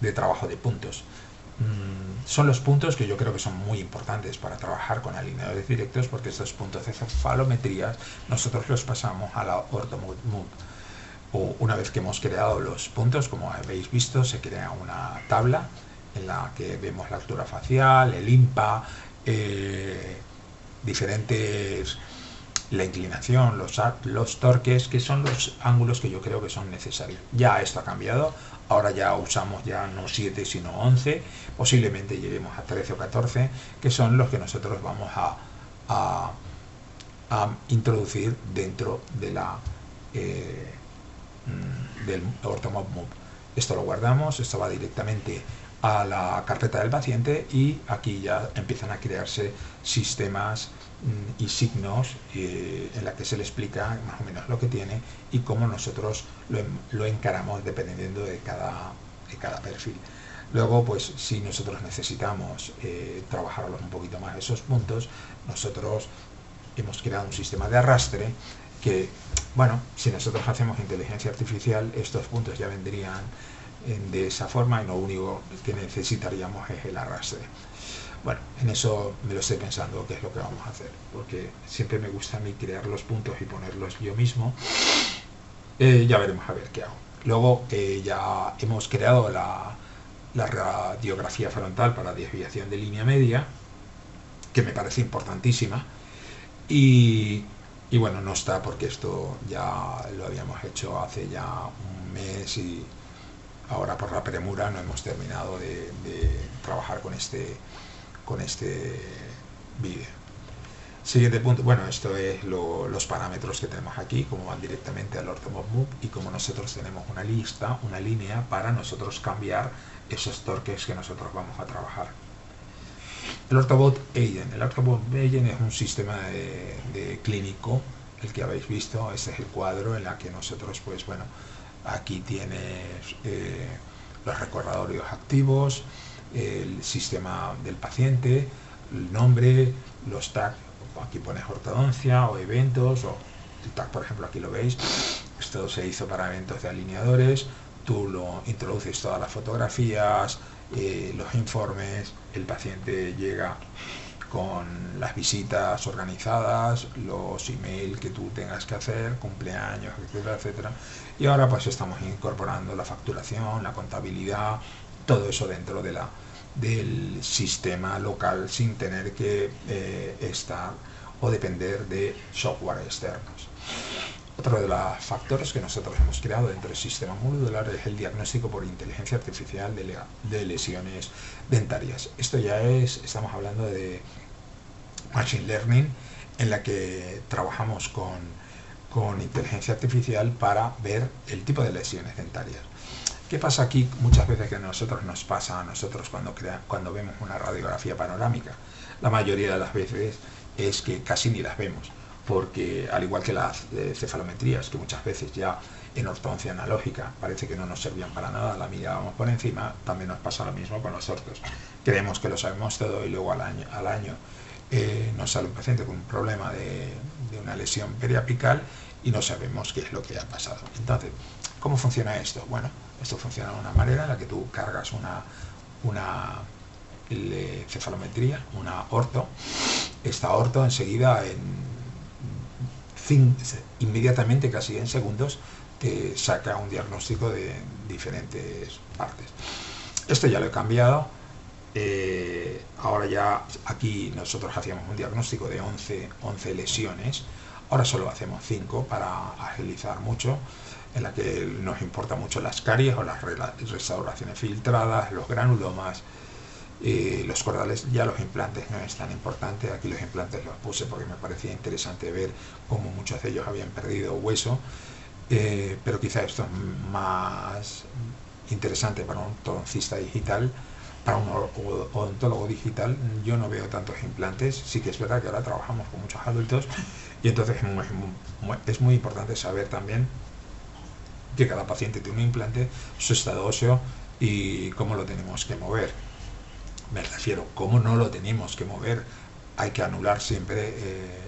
A: de trabajo de puntos. Son los puntos que yo creo que son muy importantes para trabajar con alineadores directos, porque estos puntos de cefalometría nosotros los pasamos a la OrthoMood. Una vez que hemos creado los puntos, como habéis visto, se crea una tabla en la que vemos la altura facial, el IMPA, diferentes, la inclinación, los torques, que son los ángulos que yo creo que son necesarios. Ya esto ha cambiado, ahora ya usamos ya no 7 sino 11, posiblemente lleguemos a 13 o 14, que son los que nosotros vamos a introducir dentro de del OrthoMob Move. Esto lo guardamos, esto va directamente a la carpeta del paciente, y aquí ya empiezan a crearse sistemas y signos en la que se le explica más o menos lo que tiene y cómo nosotros lo encaramos dependiendo de cada perfil. Luego, pues si nosotros necesitamos trabajarlos un poquito más esos puntos, nosotros hemos creado un sistema de arrastre que, bueno, si nosotros hacemos inteligencia artificial, estos puntos ya vendrían de esa forma, y lo único que necesitaríamos es el arrastre. Bueno, en eso me lo estoy pensando, qué es lo que vamos a hacer, porque siempre me gusta a mí crear los puntos y ponerlos yo mismo. Ya veremos a ver qué hago. Luego ya hemos creado la radiografía frontal para desviación de línea media, que me parece importantísima, y bueno, no está, porque esto ya lo habíamos hecho hace ya un mes, y ahora por la premura no hemos terminado de trabajar con este vídeo. Siguiente punto, bueno, esto es los parámetros que tenemos aquí, como van directamente al OrthoMob Move, y como nosotros tenemos una lista, una línea para nosotros cambiar esos torques que nosotros vamos a trabajar. El OrthoBot Agent. El OrthoBot Agent es un sistema de clínico, el que habéis visto. Este es el cuadro en la que nosotros, pues bueno, aquí tienes los recordatorios activos, el sistema del paciente, el nombre, los tags. Aquí pones ortodoncia o eventos, o el tag, por ejemplo, aquí lo veis. Esto se hizo para eventos de alineadores. Tú lo introduces todas las fotografías, los informes, el paciente llega con las visitas organizadas, los emails que tú tengas que hacer, cumpleaños, etcétera, etcétera. Y ahora pues estamos incorporando la facturación, la contabilidad, todo eso dentro del sistema local, sin tener que estar o depender de software externos. Otro de los factores que nosotros hemos creado dentro del sistema modular es el diagnóstico por inteligencia artificial de lesiones dentarias. Esto ya estamos hablando de Machine Learning, en la que trabajamos con inteligencia artificial para ver el tipo de lesiones dentarias. ¿Qué pasa aquí? Muchas veces que nos pasa a nosotros cuando vemos una radiografía panorámica. La mayoría de las veces es que casi ni las vemos, porque al igual que las cefalometrías, que muchas veces ya en ortodoncia analógica parece que no nos servían para nada, la mirábamos por encima, también nos pasa lo mismo con los ortos. Creemos que lo sabemos todo, y luego al año nos sale un paciente con un problema de una lesión periapical y no sabemos qué es lo que ha pasado. Entonces, ¿cómo funciona esto? Bueno, esto funciona de una manera en la que tú cargas una cefalometría, una orto. Esta orto enseguida, inmediatamente, casi en segundos, te saca un diagnóstico de diferentes partes. Esto ya lo he cambiado. Ahora ya aquí nosotros hacíamos un diagnóstico de 11 lesiones, ahora solo hacemos 5 para agilizar mucho, en la que nos importa mucho las caries o las restauraciones filtradas, los granulomas, Los cordales, ya los implantes no es tan importante. Aquí los implantes los puse porque me parecía interesante ver cómo muchos de ellos habían perdido hueso, pero quizá esto es más interesante para un ortodoncista digital. Para un odontólogo digital yo no veo tantos implantes. Sí que es verdad que ahora trabajamos con muchos adultos y entonces es muy importante saber también que cada paciente tiene un implante, su estado óseo y cómo lo tenemos que mover. Me refiero, cómo no lo tenemos que mover. Hay que anular siempre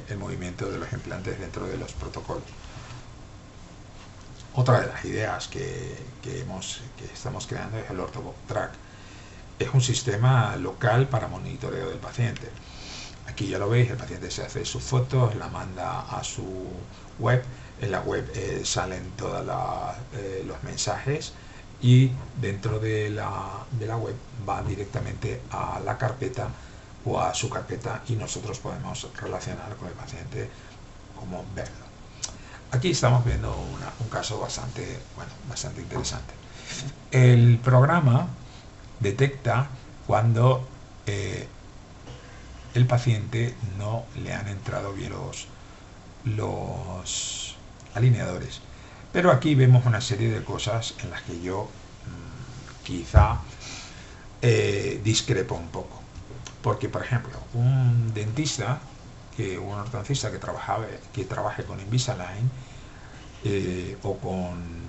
A: el movimiento de los implantes dentro de los protocolos. Otra de las ideas que estamos creando es el Orthobox Track. Es un sistema local para monitoreo del paciente. Aquí ya lo veis, el paciente se hace sus fotos, la manda a su web. En la web salen todos los mensajes y dentro de la web va directamente a la carpeta o a su carpeta y nosotros podemos relacionar con el paciente, como verlo. Aquí estamos viendo un caso bastante interesante. El programa detecta cuando el paciente no le han entrado bien los alineadores. Pero aquí vemos una serie de cosas en las que yo quizá discrepo un poco. Porque, por ejemplo, un dentista, un ortodoncista que trabaje con Invisalign o con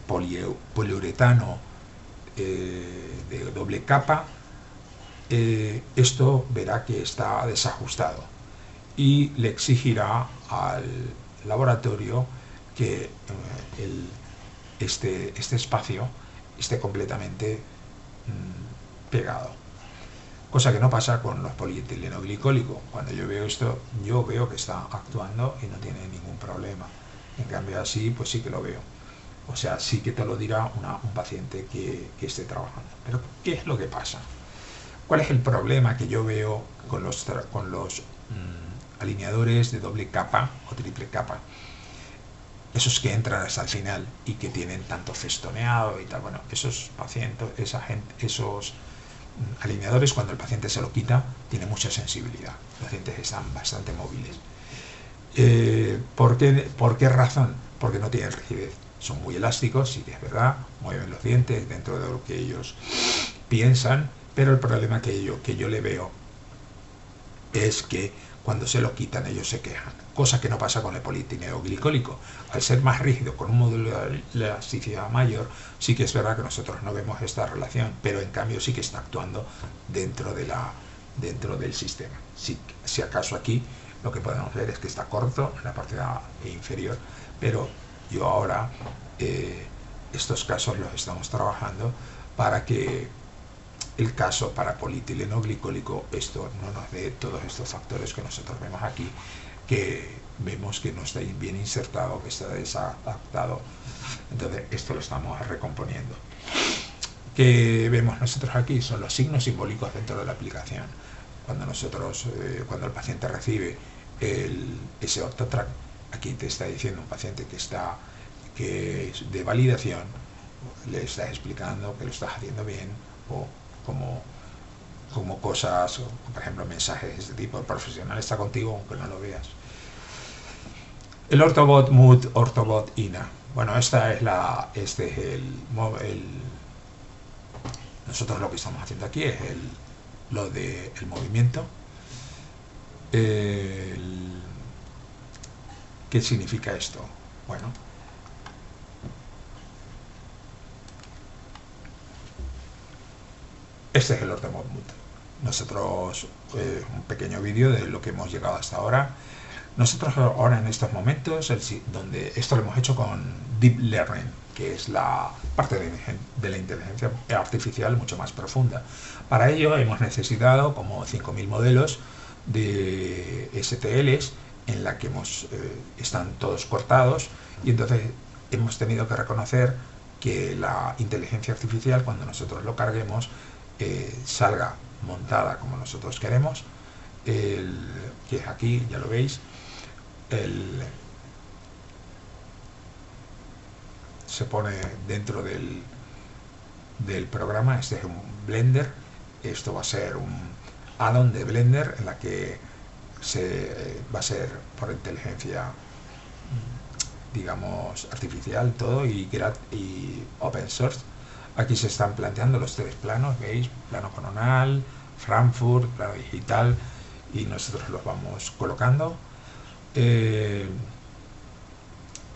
A: poliuretano de doble capa, esto verá que está desajustado y le exigirá al laboratorio que este espacio esté completamente pegado, cosa que no pasa con los polietileno glicólico. Cuando yo veo esto, yo veo que está actuando y no tiene ningún problema. En cambio así, pues sí que lo veo. O sea, sí que te lo dirá un paciente que esté trabajando. Pero ¿qué es lo que pasa? ¿Cuál es el problema que yo veo con los alineadores de doble capa o triple capa? Esos que entran hasta el final y que tienen tanto festoneado y tal. Bueno, esos pacientes, esos alineadores, cuando el paciente se lo quita, tiene mucha sensibilidad. Los dientes están bastante móviles. ¿Por qué razón? Porque no tienen rigidez. Son muy elásticos, sí que es verdad, mueven los dientes dentro de lo que ellos piensan, pero el problema que yo le veo es que cuando se lo quitan ellos se quejan, cosa que no pasa con el polietileno glicólico. Al ser más rígido, con un módulo de elasticidad mayor, sí que es verdad que nosotros no vemos esta relación, pero en cambio sí que está actuando dentro del sistema. Si acaso aquí lo que podemos ver es que está corto en la parte inferior, pero yo ahora estos casos los estamos trabajando para que el caso para polietileno glicólico esto no nos dé todos estos factores que nosotros vemos aquí, que vemos que no está bien insertado, que está desadaptado. Entonces esto lo estamos recomponiendo. Que vemos nosotros aquí son los signos simbólicos dentro de la aplicación. Cuando el paciente recibe ese OrthoTrack, aquí te está diciendo un paciente que es de validación, le estás explicando que lo estás haciendo bien, o como cosas, por ejemplo, mensajes de este tipo: el profesional está contigo aunque no lo veas. El Orthobot Mood, Orthobot INA. Bueno, nosotros lo que estamos haciendo aquí es lo del movimiento. ¿Qué significa esto? Bueno, este es el Orthobot Mood. Nosotros, un pequeño vídeo de lo que hemos llegado hasta ahora. Nosotros ahora en estos momentos, donde esto lo hemos hecho con Deep Learning, que es la parte de la inteligencia artificial mucho más profunda. Para ello hemos necesitado como 5.000 modelos de STLs en la que están todos cortados, y entonces hemos tenido que reconocer que la inteligencia artificial, cuando nosotros lo carguemos, salga montada como nosotros queremos, que es aquí, ya lo veis. Se pone dentro del programa. Este es un Blender, esto va a ser un add-on de Blender en la que va a ser por inteligencia, digamos, artificial todo y open source. Aquí se están planteando los tres planos, ¿veis? Plano coronal, Frankfurt, plano digital, y nosotros los vamos colocando.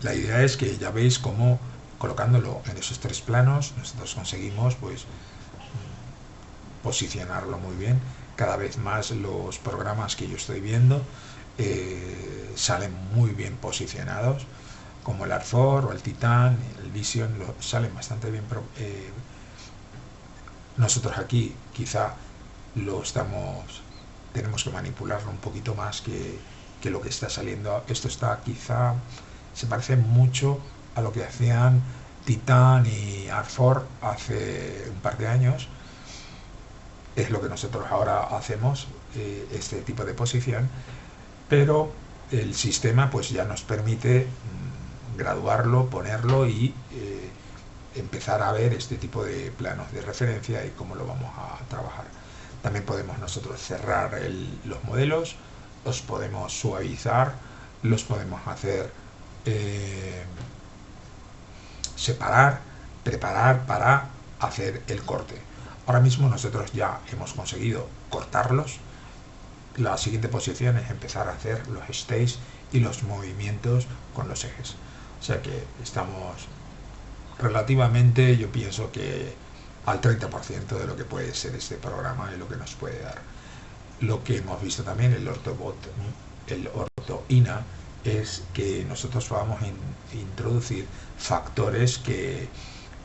A: La idea es que ya veis cómo colocándolo en esos tres planos nosotros conseguimos pues posicionarlo muy bien. Cada vez más los programas que yo estoy viendo salen muy bien posicionados, como el Artfor o el Titan, el Vision, salen bastante bien. Nosotros aquí quizá tenemos que manipularlo un poquito más que lo que está saliendo. Esto está quizá, se parece mucho a lo que hacían Titan y Artfor hace un par de años. Es lo que nosotros ahora hacemos, este tipo de posición, pero el sistema pues ya nos permite graduarlo, ponerlo y empezar a ver este tipo de planos de referencia y cómo lo vamos a trabajar. También podemos nosotros cerrar los modelos, los podemos suavizar, los podemos hacer separar, preparar para hacer el corte. Ahora mismo nosotros ya hemos conseguido cortarlos. La siguiente posición es empezar a hacer los stays y los movimientos con los ejes. O sea que estamos relativamente, yo pienso que al 30% de lo que puede ser este programa y lo que nos puede dar. Lo que hemos visto también, el OrthoINA, es que nosotros vamos a introducir factores que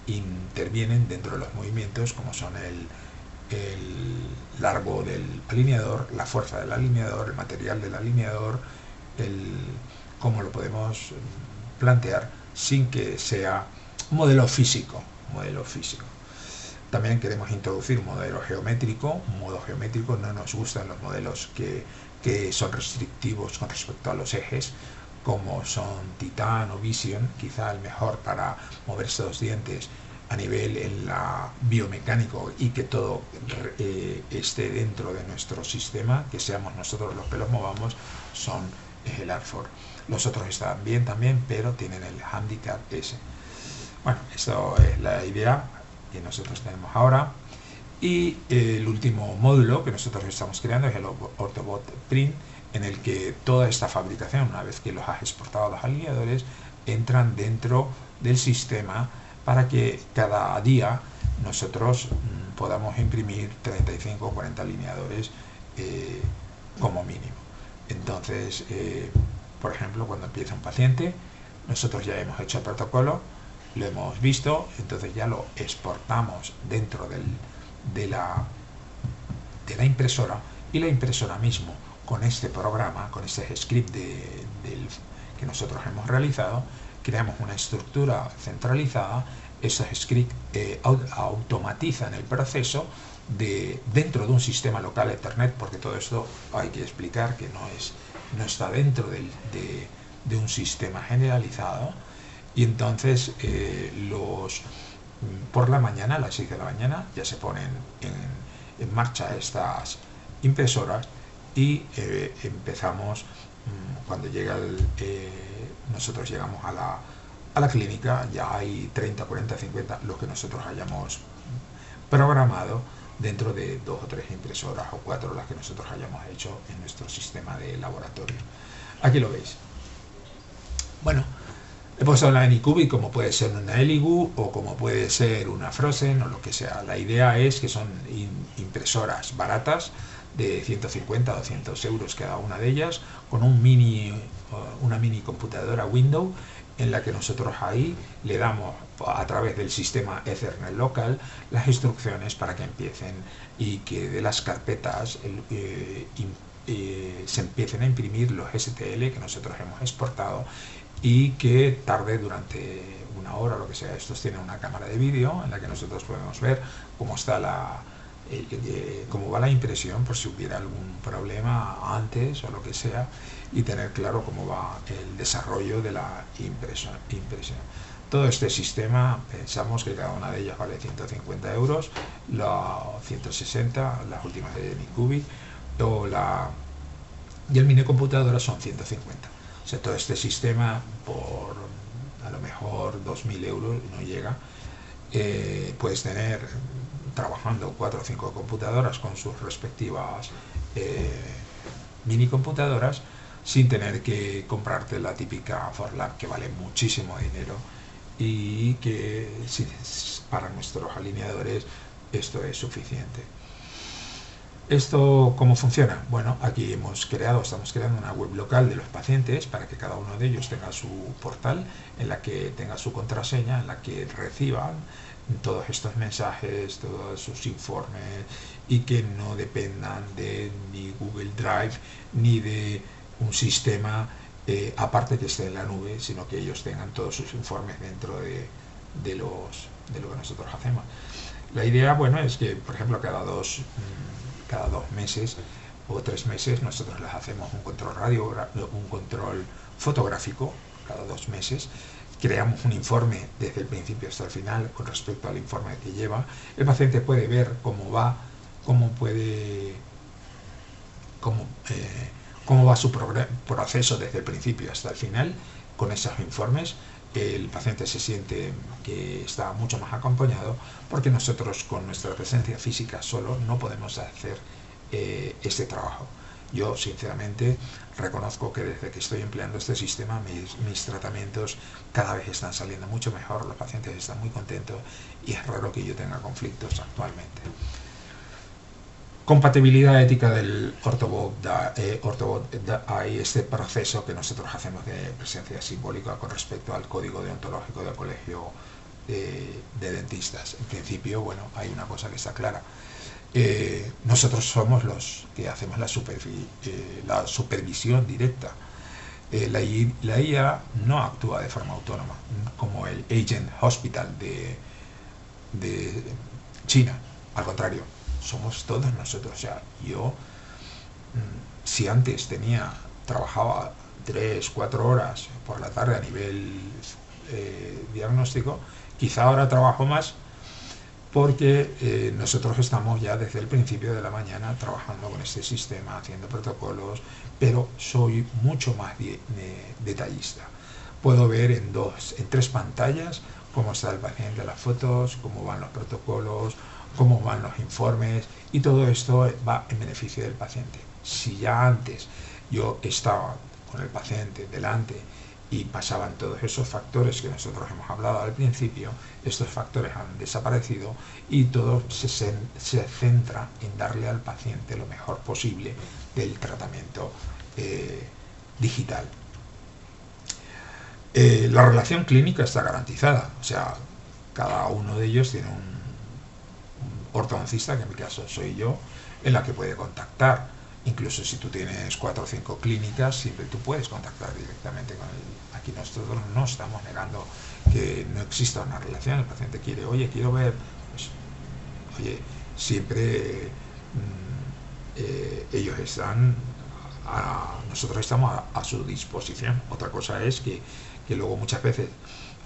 A: intervienen dentro de los movimientos, como son el largo del alineador, la fuerza del alineador, el material del alineador, cómo lo podemos plantear sin que sea un modelo físico. También queremos introducir un modelo geométrico. Un modo geométrico, no nos gustan los modelos que son restrictivos con respecto a los ejes, como son Titan o Vision, quizá el mejor para mover estos dientes a nivel en la biomecánico y que todo esté dentro de nuestro sistema, que seamos nosotros los que los movamos, son el Artfor. Los otros están bien también, pero tienen el handicap ese. Bueno, esto es la idea que nosotros tenemos ahora. Y el último módulo que nosotros estamos creando es el Orthobot Print, en el que toda esta fabricación, una vez que los has exportado a los alineadores, entran dentro del sistema para que cada día nosotros podamos imprimir 35 o 40 alineadores como mínimo. Entonces, por ejemplo, cuando empieza un paciente, nosotros ya hemos hecho el protocolo, lo hemos visto, entonces ya lo exportamos dentro de la impresora, y la impresora mismo, con este programa, con este script que nosotros hemos realizado, creamos una estructura centralizada. Esos scripts automatizan el proceso dentro de un sistema local Ethernet, porque todo esto hay que explicar que no está dentro de un sistema generalizado. Y entonces por la mañana, a las 6 de la mañana, ya se ponen en marcha estas impresoras y empezamos, cuando nosotros llegamos a la clínica, ya hay 30, 40, 50, los que nosotros hayamos programado dentro de 2 o 3 impresoras o 4 las que nosotros hayamos hecho en nuestro sistema de laboratorio. Aquí lo veis. Bueno, he puesto la Anycubic como puede ser una Elegoo o como puede ser una Frozen o lo que sea. La idea es que son impresoras baratas de 150 o 200 euros cada una de ellas, con una mini computadora Windows, en la que nosotros ahí le damos a través del sistema Ethernet local las instrucciones para que empiecen y que de las carpetas se empiecen a imprimir los STL que nosotros hemos exportado, y que tarde durante una hora o lo que sea. Estos tienen una cámara de vídeo en la que nosotros podemos ver cómo está cómo va la impresión, por si hubiera algún problema antes o lo que sea, y tener claro cómo va el desarrollo de la impresión. Todo este sistema pensamos que cada una de ellas vale 150 euros, la 160, las últimas de Micubic, y el mini computadora son 150. O sea, todo este sistema por a lo mejor 2.000 euros no llega. Puedes tener trabajando 4 o 5 computadoras con sus respectivas mini computadoras sin tener que comprarte la típica ForLab que vale muchísimo dinero y que para nuestros alineadores esto es suficiente. ¿Esto cómo funciona? Bueno, aquí estamos creando una web local de los pacientes para que cada uno de ellos tenga su portal, en la que tenga su contraseña, en la que reciban todos estos mensajes, todos sus informes, y que no dependan de ni Google Drive ni de un sistema aparte que esté en la nube, sino que ellos tengan todos sus informes dentro de lo que nosotros hacemos. La idea, bueno, es que, por ejemplo, cada dos meses o 3 meses nosotros les hacemos un control fotográfico cada 2 meses. Creamos un informe desde el principio hasta el final con respecto al informe que lleva. El paciente puede ver cómo va, cómo va su proceso desde el principio hasta el final con esos informes. El paciente se siente que está mucho más acompañado, porque nosotros con nuestra presencia física solo no podemos hacer este trabajo. Yo sinceramente reconozco que desde que estoy empleando este sistema mis tratamientos cada vez están saliendo mucho mejor, los pacientes están muy contentos y es raro que yo tenga conflictos actualmente. Compatibilidad ética del Ortobot. Hay este proceso que nosotros hacemos de presencia simbólica con respecto al código deontológico del colegio de dentistas. En principio, bueno, hay una cosa que está clara. Nosotros somos los que hacemos la supervisión directa. La IA no actúa de forma autónoma, como el Agent Hospital de China. Al contrario, somos todos nosotros. O sea, yo, si antes trabajaba 3-4 horas por la tarde a nivel diagnóstico, quizá ahora trabajo más, porque nosotros estamos ya desde el principio de la mañana trabajando con este sistema, haciendo protocolos, pero soy mucho más detallista. Puedo ver en 3 pantallas cómo está el paciente, las fotos, cómo van los protocolos, cómo van los informes, y todo esto va en beneficio del paciente. Si ya antes yo estaba con el paciente delante y pasaban todos esos factores que nosotros hemos hablado al principio, estos factores han desaparecido y todo se centra en darle al paciente lo mejor posible del tratamiento digital. La relación clínica está garantizada, o sea, cada uno de ellos tiene un ortodoncista, que en mi caso soy yo, en la que puede contactar. Incluso si tú tienes 4 o 5 clínicas, siempre tú puedes contactar directamente con él. Aquí nosotros no estamos negando que no exista una relación. El paciente quiere, oye, quiero ver, pues, oye, siempre ellos están, nosotros estamos a su disposición. Otra cosa es que luego muchas veces,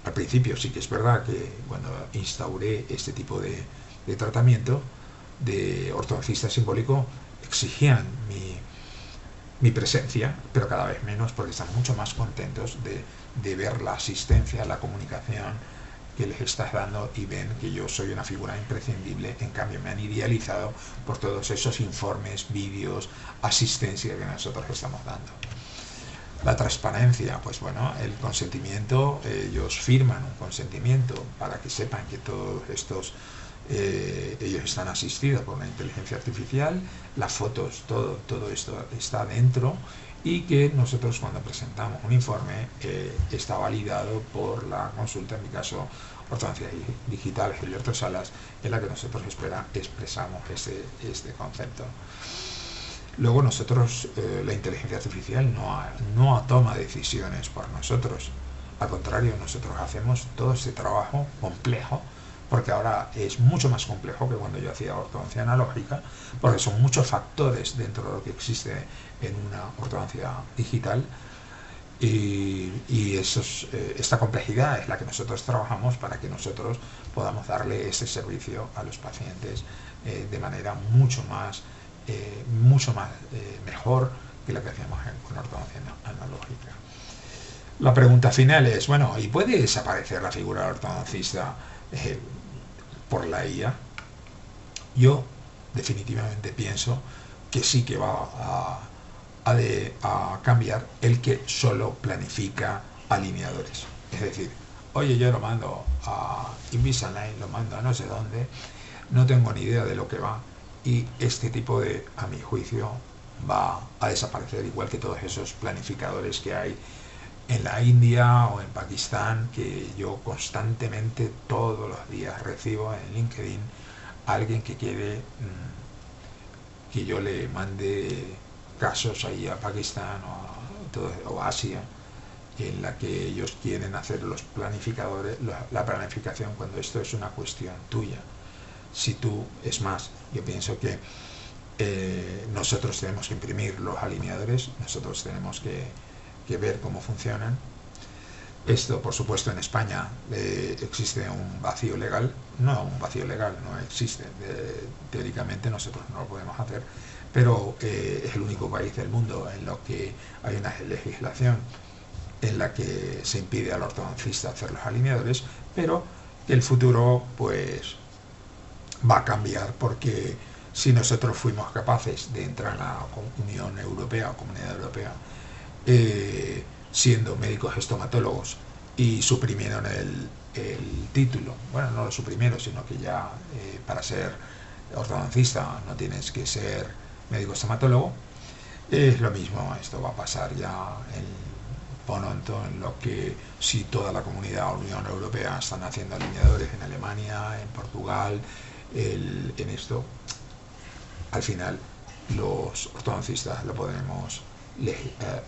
A: al principio sí que es verdad que cuando instauré este tipo de tratamiento de ortodoncista simbólico, exigían mi presencia, pero cada vez menos, porque están mucho más contentos de ver la asistencia, la comunicación que les estás dando, y ven que yo soy una figura imprescindible. En cambio, me han idealizado por todos esos informes, vídeos, asistencia que nosotros estamos dando. La transparencia, pues bueno, el consentimiento, ellos firman un consentimiento para que sepan que todos estos ellos están asistidos por una inteligencia artificial, las fotos, todo esto está dentro, y que nosotros cuando presentamos un informe está validado por la consulta, en mi caso Ortodoncia Digital Gilberto Salas, en la que nosotros expresamos este concepto. Luego nosotros, la inteligencia artificial no toma decisiones por nosotros, al contrario, nosotros hacemos todo este trabajo complejo, porque ahora es mucho más complejo que cuando yo hacía ortodoncia analógica, porque son muchos factores dentro de lo que existe en una ortodoncia digital, Y esta complejidad es la que nosotros trabajamos para que nosotros podamos darle ese servicio a los pacientes de manera mucho más mejor que la que hacíamos con ortodoncia analógica. La pregunta final es, bueno, ¿y puede desaparecer la figura del ortodoncista por la IA? Yo definitivamente pienso que sí que va a cambiar el que solo planifica alineadores. Es decir, oye, yo lo mando a Invisalign, lo mando a no sé dónde, no tengo ni idea de lo que va, y este tipo de, a mi juicio, va a desaparecer, igual que todos esos planificadores que hay en la India o en Pakistán, que yo constantemente todos los días recibo en LinkedIn a alguien que quiere que yo le mande casos ahí a Pakistán o Asia, en la que ellos quieren hacer los planificadores, la planificación, cuando esto es una cuestión tuya. Si tú, es más, yo pienso que nosotros tenemos que imprimir los alineadores, nosotros tenemos que ver cómo funcionan. Esto, por supuesto, en España existe un vacío legal. No, un vacío legal no existe. Teóricamente nosotros no lo podemos hacer, pero es el único país del mundo en lo que hay una legislación en la que se impide al ortodoncista hacer los alineadores, pero el futuro pues va a cambiar, porque si nosotros fuimos capaces de entrar en la Unión Europea o Comunidad Europea siendo médicos estomatólogos y suprimieron el título, bueno, no lo suprimieron, sino que ya para ser ortodoncista no tienes que ser médico estomatólogo, es lo mismo, esto va a pasar ya en pronto, en lo que si toda la comunidad Unión Europea están haciendo alineadores en Alemania, en Portugal, en esto, al final los ortodoncistas lo podemos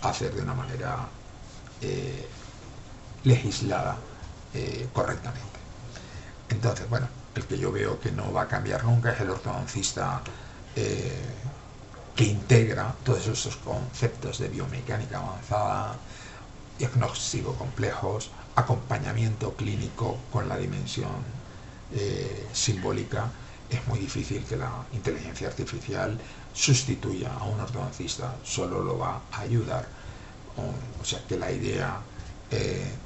A: hacer de una manera legislada correctamente. Entonces, bueno, el que yo veo que no va a cambiar nunca es el ortodoncista que integra todos esos conceptos de biomecánica avanzada, diagnóstico complejos, acompañamiento clínico con la dimensión simbólica. Es muy difícil que la inteligencia artificial sustituya a un ortodoncista, solo lo va a ayudar. O sea que la idea,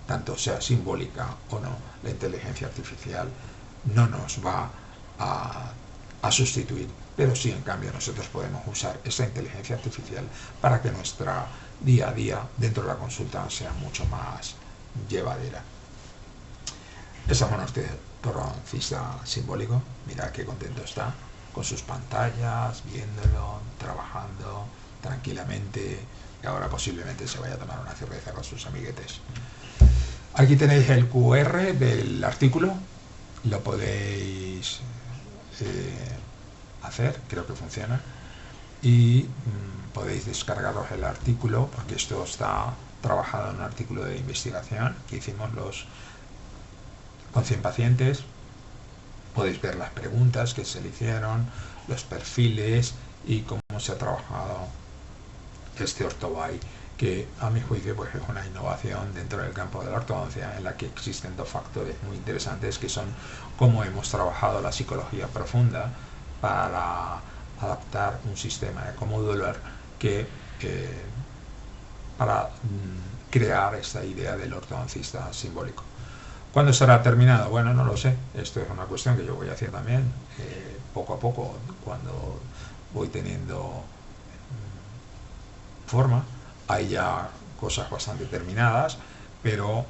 A: tanto sea simbólica o no, la inteligencia artificial no nos va a sustituir, pero sí, en cambio, nosotros podemos usar esa inteligencia artificial para que nuestra día a día dentro de la consulta sea mucho más llevadera. Eso es un ortodoncista simbólico. Mira qué contento está con sus pantallas, viéndolo, trabajando tranquilamente, y ahora posiblemente se vaya a tomar una cerveza con sus amiguetes. Aquí tenéis el QR del artículo, lo podéis hacer, creo que funciona, y podéis descargaros el artículo, porque esto está trabajado en un artículo de investigación que hicimos con 100 pacientes. Podéis ver las preguntas que se le hicieron, los perfiles y cómo se ha trabajado este OrthoBuy, que a mi juicio pues es una innovación dentro del campo de la ortodoncia, en la que existen dos factores muy interesantes, que son cómo hemos trabajado la psicología profunda para adaptar un sistema de comodulor para crear esta idea del ortodoncista simbólico. ¿Cuándo será terminado? Bueno, no lo sé. Esto es una cuestión que yo voy a hacer también poco a poco, cuando voy teniendo forma. Hay ya cosas bastante terminadas, pero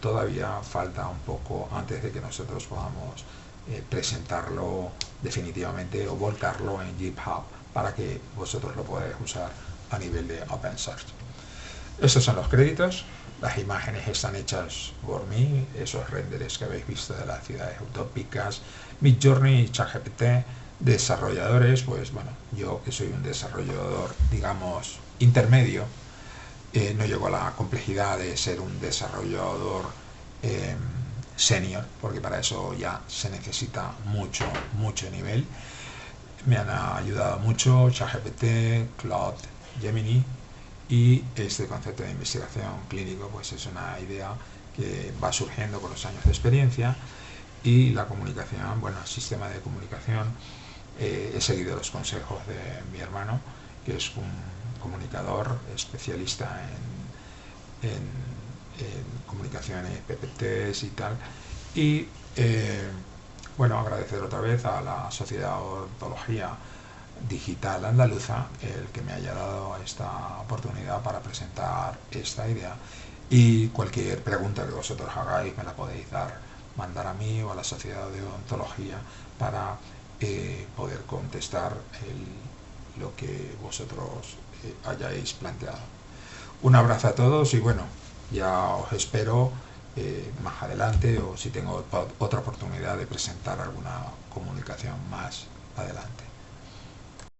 A: todavía falta un poco antes de que nosotros podamos presentarlo definitivamente o volcarlo en GitHub para que vosotros lo podáis usar a nivel de open source. Estos son los créditos. Las imágenes están hechas por mí, esos renderes que habéis visto de las ciudades utópicas, Midjourney y ChatGPT. Desarrolladores, pues bueno, yo que soy un desarrollador, digamos, intermedio, no llego a la complejidad de ser un desarrollador senior, porque para eso ya se necesita mucho nivel. Me han ayudado mucho ChatGPT, Claude, Gemini, y este concepto de investigación clínico pues es una idea que va surgiendo con los años de experiencia. Y la comunicación, bueno, el sistema de comunicación, he seguido los consejos de mi hermano, que es un comunicador especialista en comunicaciones, PPTs y tal. Y bueno, agradecer otra vez a la Sociedad de Odontología Digital Andaluza el que me haya dado esta oportunidad para presentar esta idea. Y cualquier pregunta que vosotros hagáis me la podéis mandar a mí o a la Sociedad de Odontología para poder contestar lo que vosotros hayáis planteado. Un abrazo a todos y bueno, ya os espero más adelante, o si tengo otra oportunidad de presentar alguna comunicación más adelante.